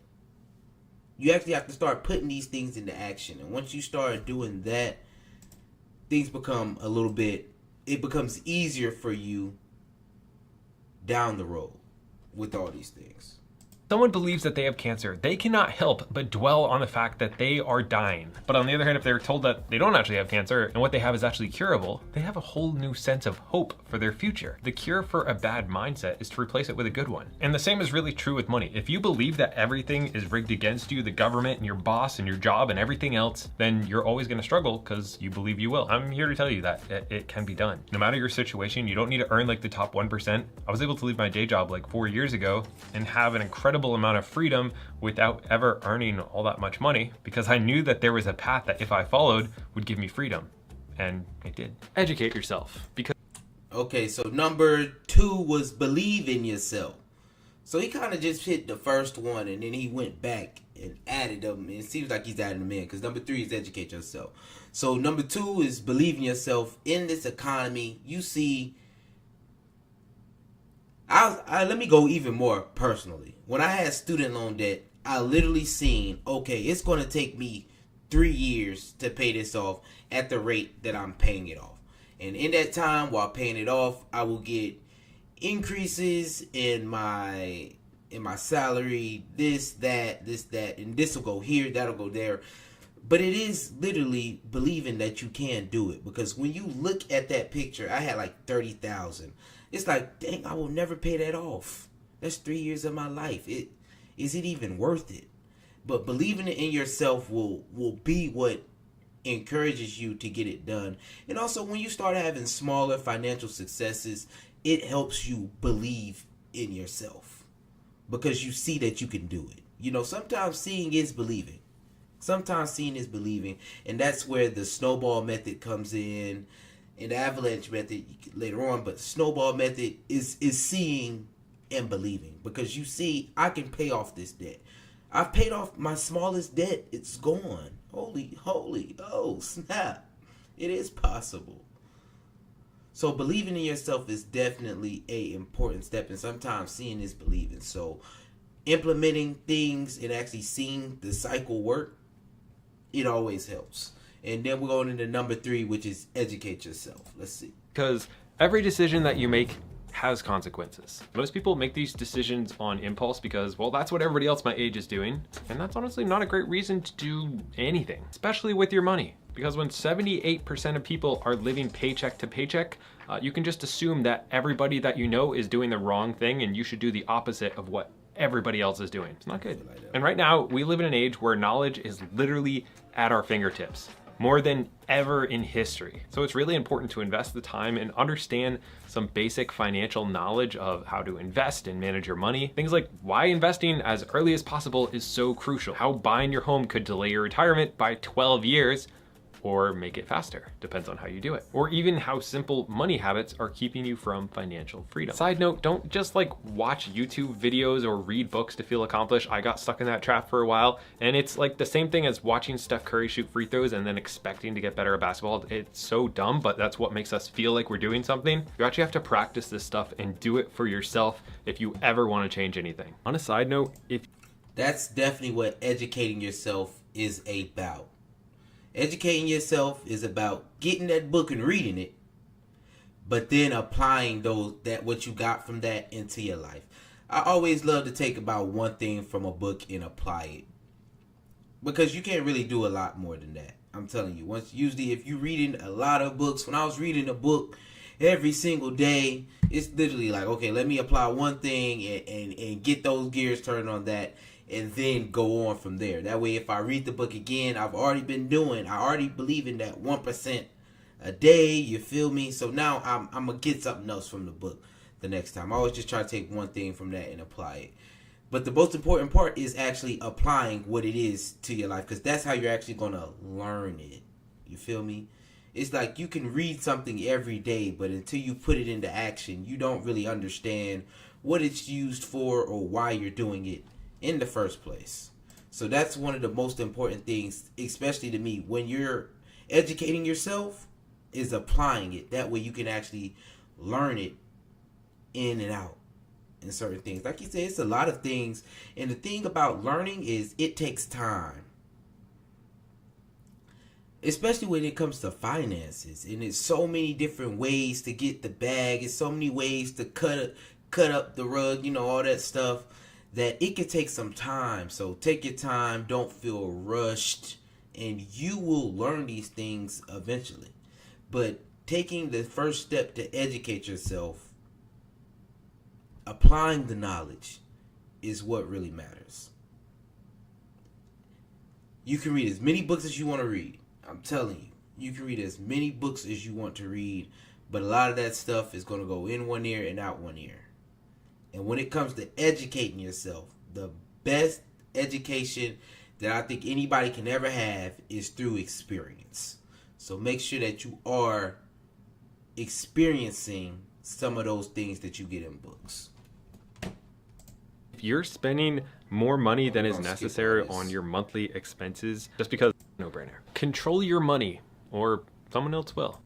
You actually have to start putting these things into action. And once you start doing that, things become it becomes easier for you down the road with all these things. Someone believes that they have cancer, they cannot help but dwell on the fact that they are dying. But on the other hand, if they're told that they don't actually have cancer and what they have is actually curable, they have a whole new sense of hope for their future. The cure for a bad mindset is to replace it with a good one. And the same is really true with money. If you believe that everything is rigged against you, the government and your boss and your job and everything else, then you're always going to struggle because you believe you will. I'm here to tell you that it can be done. No matter your situation, you don't need to earn like the top 1%. I was able to leave my day job like 4 years ago and have an incredible amount of freedom without ever earning all that much money because I knew that there was a path that if I followed would give me freedom, and it did. Educate yourself because okay, so number 2 was believe in yourself. So he kind of just hit the first one and then he went back and added them. It seems like he's adding them in because number 3 is educate yourself. So number 2 is believe in yourself. In this economy, you see, let me go even more personally. When I had student loan debt, I literally seen, okay, it's going to take me 3 years to pay this off at the rate that I'm paying it off. And in that time, while paying it off, I will get increases in my salary, this, that, and this will go here, that'll go there. But it is literally believing that you can do it. Because when you look at that picture, I had like $30,000. It's like, dang, I will never pay that off. That's 3 years of my life. Is it even worth it? But believing in yourself will be what encourages you to get it done. And also, when you start having smaller financial successes, it helps you believe in yourself because you see that you can do it. You know, sometimes seeing is believing. Sometimes seeing is believing, and that's where the snowball method comes in. And the avalanche method later on, but snowball method is seeing and believing because you see, I can pay off this debt. I've paid off my smallest debt. It's gone. Holy, oh snap. It is possible. So believing in yourself is definitely a important step, and sometimes seeing is believing. So implementing things and actually seeing the cycle work, it always helps. And then we're going into number 3, which is educate yourself. Let's see. Because every decision that you make has consequences. Most people make these decisions on impulse because, well, that's what everybody else my age is doing. And that's honestly not a great reason to do anything, especially with your money. Because when 78% of people are living paycheck to paycheck, you can just assume that everybody that you know is doing the wrong thing and you should do the opposite of what everybody else is doing. It's not good. And right now, we live in an age where knowledge is literally at our fingertips, more than ever in history. So it's really important to invest the time and understand some basic financial knowledge of how to invest and manage your money. Things like why investing as early as possible is so crucial, how buying your home could delay your retirement by 12 years, or make it faster. Depends on how you do it. Or even how simple money habits are keeping you from financial freedom. Side note, don't just like watch YouTube videos or read books to feel accomplished. I got stuck in that trap for a while, and it's like the same thing as watching Steph Curry shoot free throws and then expecting to get better at basketball. It's so dumb, but that's what makes us feel like we're doing something. You actually have to practice this stuff and do it for yourself if you ever want to change anything. On a side note, that's definitely what educating yourself is about. Educating yourself is about getting that book and reading it, but then applying what you got from that into your life. I always love to take about one thing from a book and apply it, because you can't really do a lot more than that. I'm telling you, usually if you're reading a lot of books, when I was reading a book every single day, it's literally like, okay, let me apply one thing and get those gears turned on that, and then go on from there. That way, if I read the book again, I already believe in that 1% a day, you feel me? So now I'm going to get something else from the book the next time. I always just try to take one thing from that and apply it. But the most important part is actually applying what it is to your life, because that's how you're actually going to learn it. You feel me? It's like you can read something every day, but until you put it into action, you don't really understand what it's used for or why you're doing it in the first place. So that's one of the most important things, especially to me, when you're educating yourself, is applying it. That way you can actually learn it in and out in certain things. Like you said, it's a lot of things. And the thing about learning is it takes time. Especially when it comes to finances. And there's so many different ways to get the bag. There's so many ways to cut up the rug, all that stuff, that it can take some time. So take your time, don't feel rushed, and you will learn these things eventually. But taking the first step to educate yourself, applying the knowledge, is what really matters. You can read as many books as you want to read. I'm telling you, you can read as many books as you want to read, but a lot of that stuff is going to go in one ear and out one ear. And when it comes to educating yourself, the best education that I think anybody can ever have is through experience. So make sure that you are experiencing some of those things that you get in books. if you're spending more money than is necessary on your monthly expenses, just because, no brainer. Control your money, or someone else will.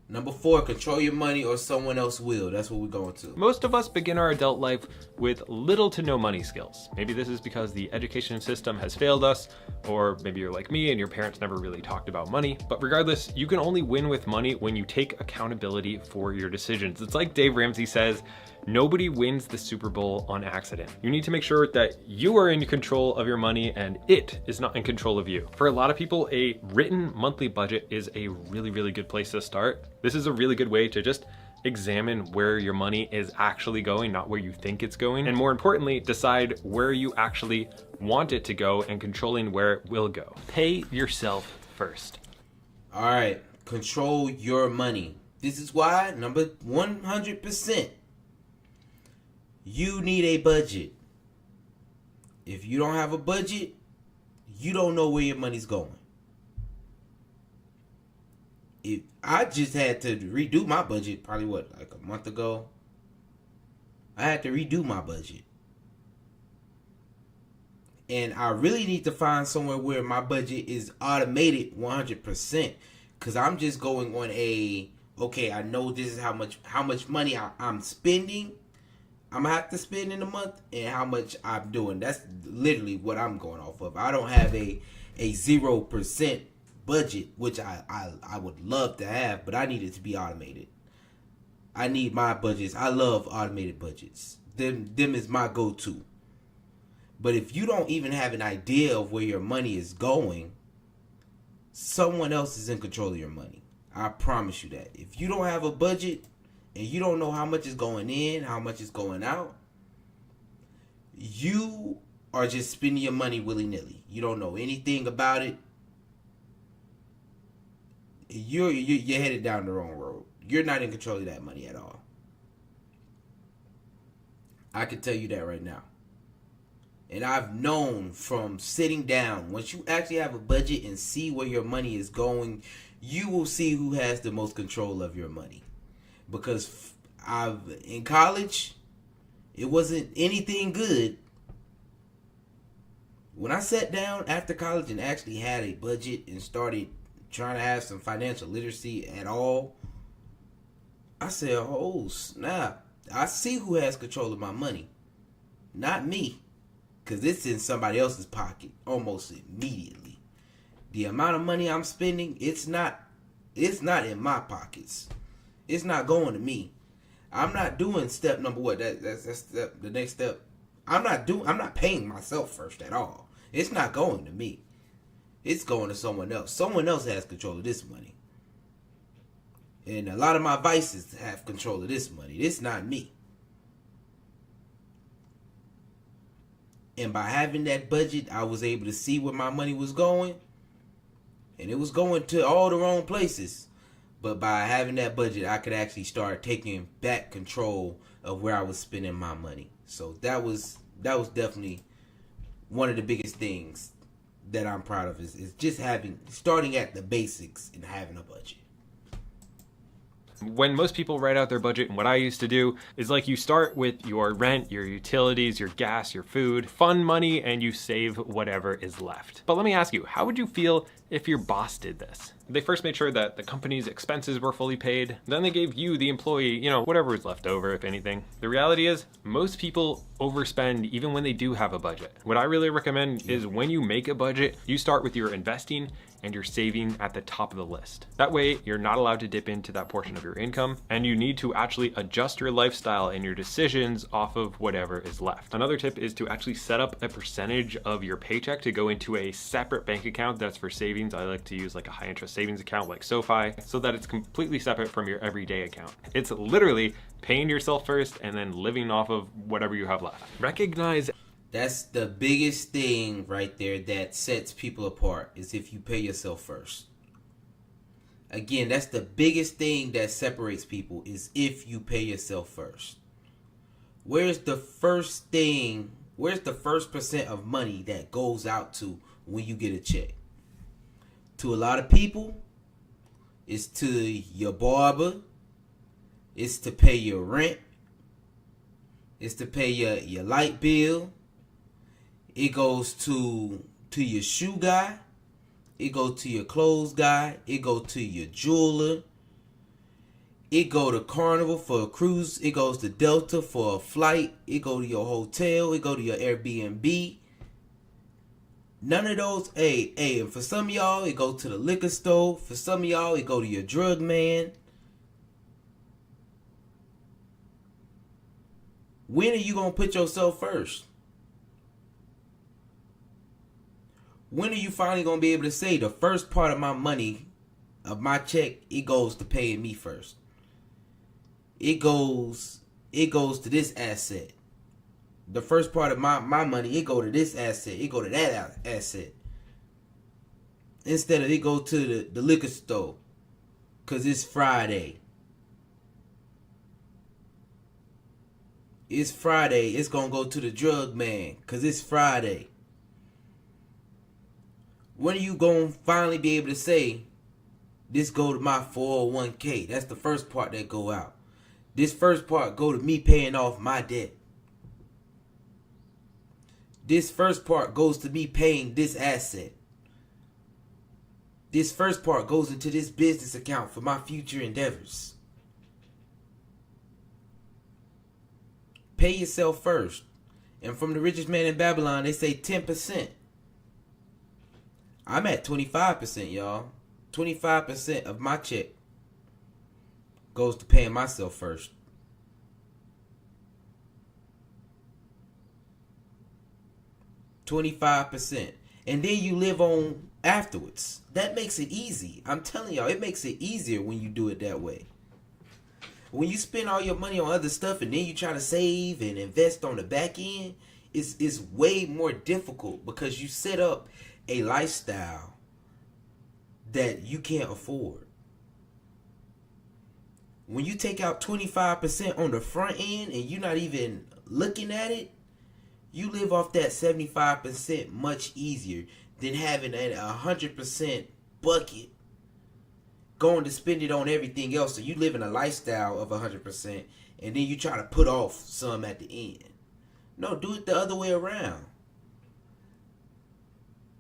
Number 4, control your money or someone else will. That's what we're going to. Most of us begin our adult life with little to no money skills. Maybe this is because the education system has failed us, or maybe you're like me and your parents never really talked about money. But regardless, you can only win with money when you take accountability for your decisions. It's like Dave Ramsey says, nobody wins the Super Bowl on accident. You need to make sure that you are in control of your money and it is not in control of you. For a lot of people, a written monthly budget is a really, really good place to start. This is a really good way to just examine where your money is actually going, not where you think it's going. And more importantly, decide where you actually want it to go and controlling where it will go. Pay yourself first. All right, control your money. This is why, number 100%, you need a budget. If you don't have a budget, you don't know where your money's going. If I just had to redo my budget probably like a month ago. I had to redo my budget. And I really need to find somewhere where my budget is automated 100%. Because I'm just going on okay, I know this is how much money I'm spending. I'm gonna have to spend in a month and how much I'm doing. That's literally what I'm going off of. I don't have a 0% budget, which I would love to have, but I need it to be automated. I need my budgets. I love automated budgets. Them is my go-to. But if you don't even have an idea of where your money is going, someone else is in control of your money. I promise you that. If you don't have a budget and you don't know how much is going in, how much is going out, you are just spending your money willy-nilly. You don't know anything about it. You're headed down the wrong road. You're not in control of that money at all. I can tell you that right now. And I've known from sitting down, once you actually have a budget and see where your money is going, you will see who has the most control of your money. Because in college, it wasn't anything good. When I sat down after college and actually had a budget and started trying to have some financial literacy at all, I said, oh snap, I see who has control of my money. Not me. Because it's in somebody else's pocket almost immediately. The amount of money I'm spending, it's not in my pockets. It's not going to me. I'm not doing step number what? That's the next step. I'm not paying myself first at all. It's not going to me. It's going to someone else. Someone else has control of this money. And a lot of my vices have control of this money. It's not me. And by having that budget, I was able to see where my money was going. And it was going to all the wrong places. But by having that budget, I could actually start taking back control of where I was spending my money. So that was definitely one of the biggest things that I'm proud of is just starting at the basics and having a budget. When most people write out their budget, and what I used to do is like you start with your rent, your utilities, your gas, your food, fund money, and you save whatever is left. But let me ask you, how would you feel if your boss did this? They first made sure that the company's expenses were fully paid. Then they gave you, the employee, whatever was left over, if anything. The reality is, most people overspend even when they do have a budget. What I really recommend is when you make a budget, you start with your investing and your saving at the top of the list. That way, you're not allowed to dip into that portion of your income, and you need to actually adjust your lifestyle and your decisions off of whatever is left. Another tip is to actually set up a percentage of your paycheck to go into a separate bank account that's for savings. I like to use like a high interest savings account like SoFi, so that it's completely separate from your everyday account. It's literally paying yourself first and then living off of whatever you have left. Recognize that's the biggest thing right there that sets people apart, is if you pay yourself first. Again, that's the biggest thing that separates people, is if you pay yourself first. Where's the first percent of money that goes out to when you get a check? To a lot of people, it's to your barber, it's to pay your rent, it's to pay your light bill. It goes to your shoe guy. It goes to your clothes guy. It goes to your jeweler. It go to Carnival for a cruise. It goes to Delta for a flight. It go to your hotel. It go to your Airbnb. None of those, and for some of y'all, it go to the liquor store. For some of y'all, it go to your drug man. When are you going to put yourself first? When are you finally going to be able to say the first part of my money, of my check, it goes to paying me first? It goes to this asset. The first part of my money, it go to this asset. It go to that asset. Instead of it go to the liquor store. Because it's Friday. It's Friday. It's going to go to the drug man. Because it's Friday. When are you going to finally be able to say, this go to my 401k? That's the first part that go out. This first part go to me paying off my debt. This first part goes to me paying this asset. This first part goes into this business account for my future endeavors. Pay yourself first. And from the richest man in Babylon, they say 10%. I'm at 25%, y'all. 25% of my check goes to paying myself first. 25%. And then you live on afterwards. That makes it easy. I'm telling y'all, it makes it easier when you do it that way. When you spend all your money on other stuff and then you try to save and invest on the back end, it's way more difficult because you set up a lifestyle that you can't afford. When you take out 25% on the front end and you're not even looking at it, You live off that 75% much easier than having a 100% bucket going to spend it on everything else. So you live in a lifestyle of 100% and then you try to put off some at the end. No, do it the other way around.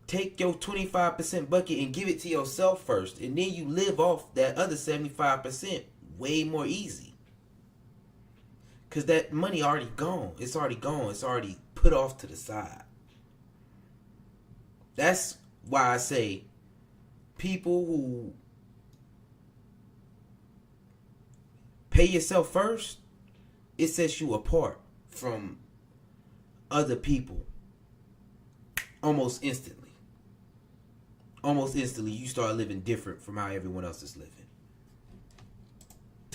Take your 25% bucket and give it to yourself first, and then you live off that other 75% way more easy. Because that money already gone. It's already gone. It's already put off to the side. That's why I say people who pay yourself first, it sets you apart from other people almost instantly. Almost instantly, you start living different from how everyone else is living.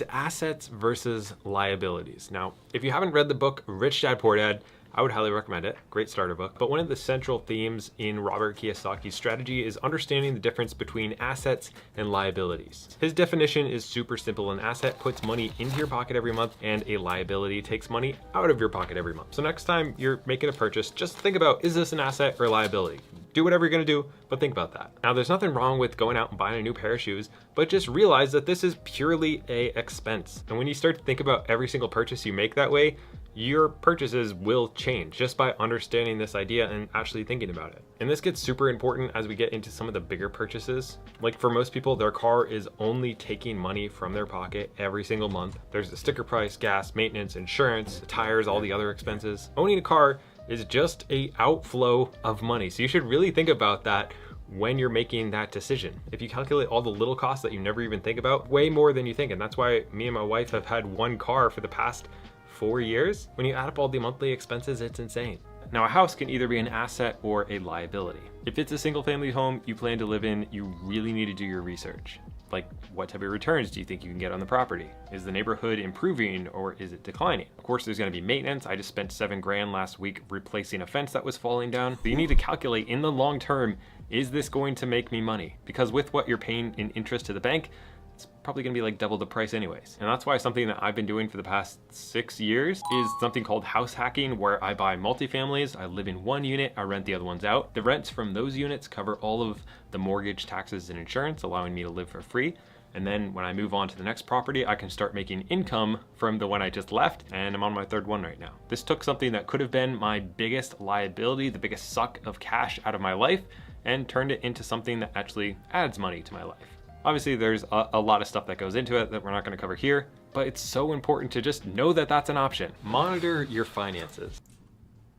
Assets versus liabilities. Now, if you haven't read the book Rich Dad Poor Dad, I would highly recommend it. Great starter book. But one of the central themes in Robert Kiyosaki's strategy is understanding the difference between assets and liabilities. His definition is super simple. An asset puts money into your pocket every month, and a liability takes money out of your pocket every month. So next time you're making a purchase, just think about, is this an asset or a liability? Do whatever you're gonna do, but think about that. Now, there's nothing wrong with going out and buying a new pair of shoes, but just realize that this is purely a expense. And when you start to think about every single purchase you make that way, your purchases will change just by understanding this idea and actually thinking about it. And this gets super important as we get into some of the bigger purchases. Like for most people, their car is only taking money from their pocket every single month. There's the sticker price, gas, maintenance, insurance, tires, all the other expenses. Owning a car is just a outflow of money. So you should really think about that when you're making that decision. If you calculate all the little costs that you never even think about, way more than you think. And that's why me and my wife have had one car for the past 4 years. When you add up all the monthly expenses, it's insane. Now, a house can either be an asset or a liability. If it's a single family home you plan to live in, you really need to do your research. Like, what type of returns do you think you can get on the property? Is the neighborhood improving or is it declining? Of course, there's gonna be maintenance. I just spent $7,000 last week replacing a fence that was falling down. So you need to calculate in the long term, is this going to make me money? Because with what you're paying in interest to the bank, it's probably gonna be like double the price anyways. And that's why something that I've been doing for the past 6 years is something called house hacking, where I buy multifamilies, I live in one unit, I rent the other ones out. The rents from those units cover all of the mortgage, taxes, and insurance, allowing me to live for free. And then when I move on to the next property, I can start making income from the one I just left, and I'm on my third one right now. This took something that could have been my biggest liability, the biggest suck of cash out of my life, and turned it into something that actually adds money to my life. Obviously, there's a lot of stuff that goes into it that we're not going to cover here, but it's so important to just know that that's an option. Monitor your finances.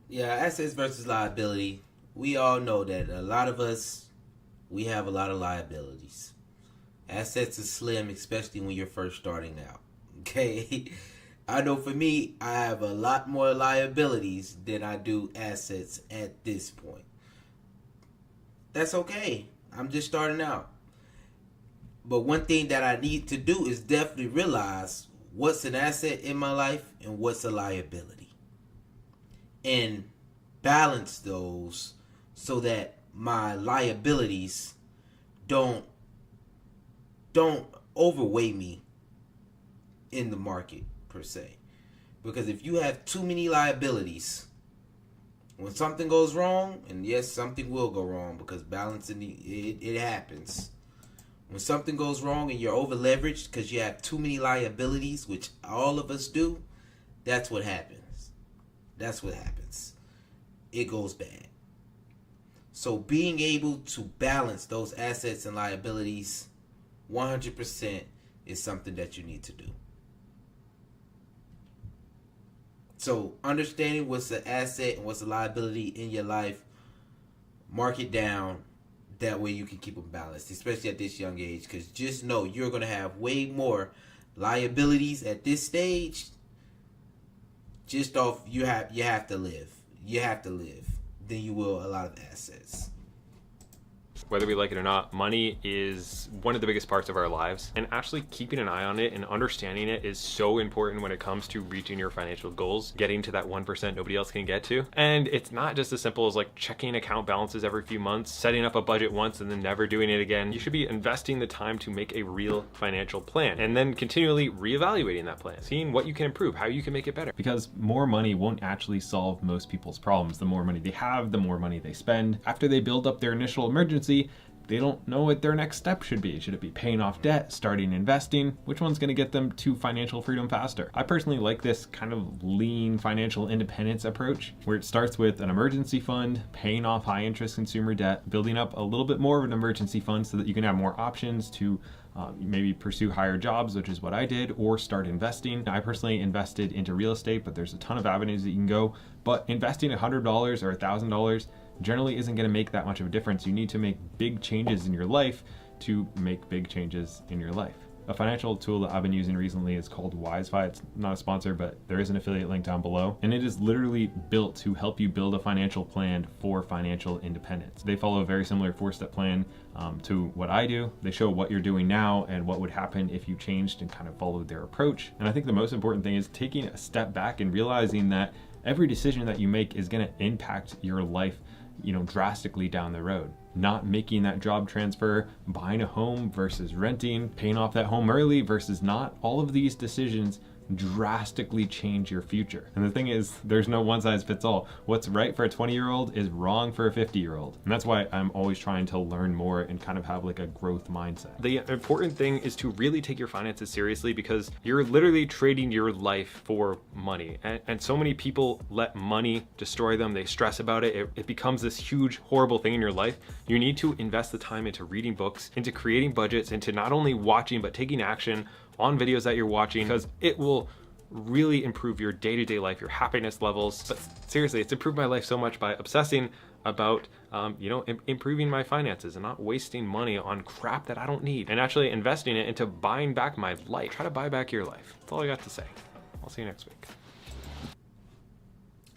Yeah, assets versus liability. We all know that a lot of us, we have a lot of liabilities. Assets are slim, especially when you're first starting out. Okay? I know for me, I have a lot more liabilities than I do assets at this point. That's okay. I'm just starting out. But one thing that I need to do is definitely realize what's an asset in my life and what's a liability. And balance those so that my liabilities don't overweigh me in the market per se. Because if you have too many liabilities, when something goes wrong, and yes, something will go wrong because balancing it happens. When something goes wrong and you're over leveraged because you have too many liabilities, which all of us do, that's what happens. That's what happens. It goes bad. So being able to balance those assets and liabilities 100% is something that you need to do. So understanding what's an asset and what's a liability in your life, mark it down. That way you can keep them balanced, especially at this young age. Because just know you're going to have way more liabilities at this stage. Just off you have to live. You have to live than you will a lot of assets. Whether we like it or not, money is one of the biggest parts of our lives, and actually keeping an eye on it and understanding it is so important when it comes to reaching your financial goals, getting to that 1% nobody else can get to. And it's not just as simple as like checking account balances every few months, setting up a budget once and then never doing it again. You should be investing the time to make a real financial plan and then continually reevaluating that plan, seeing what you can improve, how you can make it better. Because more money won't actually solve most people's problems. The more money they have, the more money they spend. After they build up their initial emergency, they don't know what their next step should be. Should it be paying off debt, starting investing? Which one's gonna get them to financial freedom faster? I personally like this kind of lean financial independence approach, where it starts with an emergency fund, paying off high interest consumer debt, building up a little bit more of an emergency fund so that you can have more options to maybe pursue higher jobs, which is what I did, or start investing. I personally invested into real estate, but there's a ton of avenues that you can go. But investing $100 or $1,000 generally isn't going to make that much of a difference. You need to make big changes in your life to make big changes in your life. A financial tool that I've been using recently is called WiseFi. It's not a sponsor, but there is an affiliate link down below. And it is literally built to help you build a financial plan for financial independence. They follow a very similar 4-step plan to what I do. They show what you're doing now and what would happen if you changed and kind of followed their approach. And I think the most important thing is taking a step back and realizing that every decision that you make is going to impact your life, drastically down the road. Not making that job transfer, buying a home versus renting, paying off that home early versus not. All of these decisions drastically change your future. And the thing is, there's no one size fits all. What's right for a 20-year-old is wrong for a 50-year-old. And that's why I'm always trying to learn more and kind of have like a growth mindset. The important thing is to really take your finances seriously, because you're literally trading your life for money. And so many people let money destroy them. They stress about it. It becomes this huge, horrible thing in your life. You need to invest the time into reading books, into creating budgets, into not only watching, but taking action on videos that you're watching, because it will really improve your day-to-day life, your happiness levels. But seriously, it's improved my life so much by obsessing about improving my finances and not wasting money on crap that I don't need, and actually investing it into buying back my life. Try to buy back your life. That's all I got to say. I'll see you next week.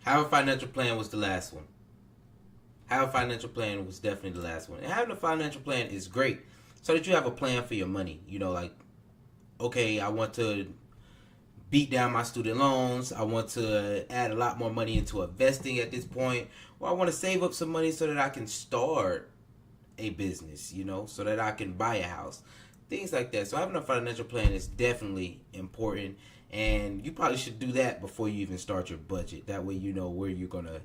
Having a financial plan was the last one. Having a financial plan was definitely the last one. And having a financial plan is great, so that you have a plan for your money. Okay, I want to beat down my student loans. I want to add a lot more money into investing at this point. Or I want to save up some money so that I can start a business, so that I can buy a house. Things like that. So having a financial plan is definitely important. And you probably should do that before you even start your budget. That way you know where you're going to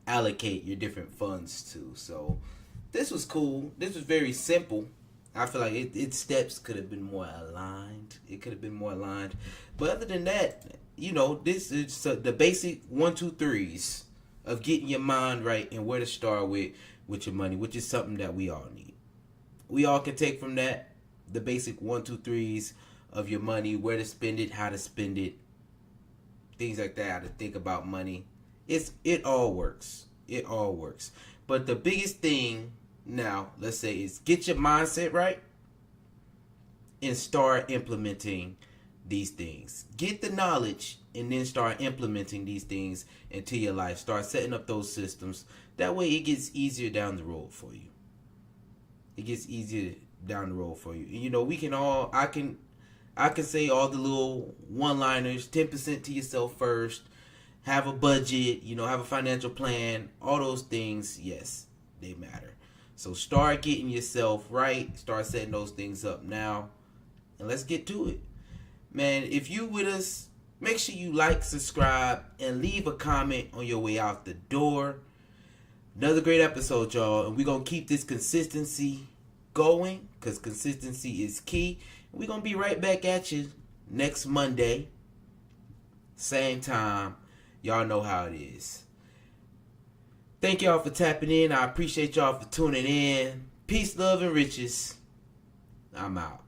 allocate your different funds to. So this was cool. This was very simple. I feel like its steps could have been more aligned. It could have been more aligned. But other than that, this is the basic 1, 2, 3s of getting your mind right and where to start with your money, which is something that we all need. We all can take from that the basic 1, 2, 3s of your money, where to spend it, how to spend it, things like that, how to think about money. It all works. It all works. But the biggest thing now, let's say, is get your mindset right and start implementing these things. Get the knowledge and then start implementing these things into your life. Start setting up those systems. That way it gets easier down the road for you. It gets easier down the road for you. And we can all, I can say all the little one-liners, 10% to yourself first, have a budget, have a financial plan, all those things, yes, they matter. So start getting yourself right. Start setting those things up now. And let's get to it. Man, if you with us, make sure you like, subscribe, and leave a comment on your way out the door. Another great episode, y'all. And we're going to keep this consistency going, because consistency is key. We're going to be right back at you next Monday. Same time. Y'all know how it is. Thank y'all for tapping in. I appreciate y'all for tuning in. Peace, love, and riches. I'm out.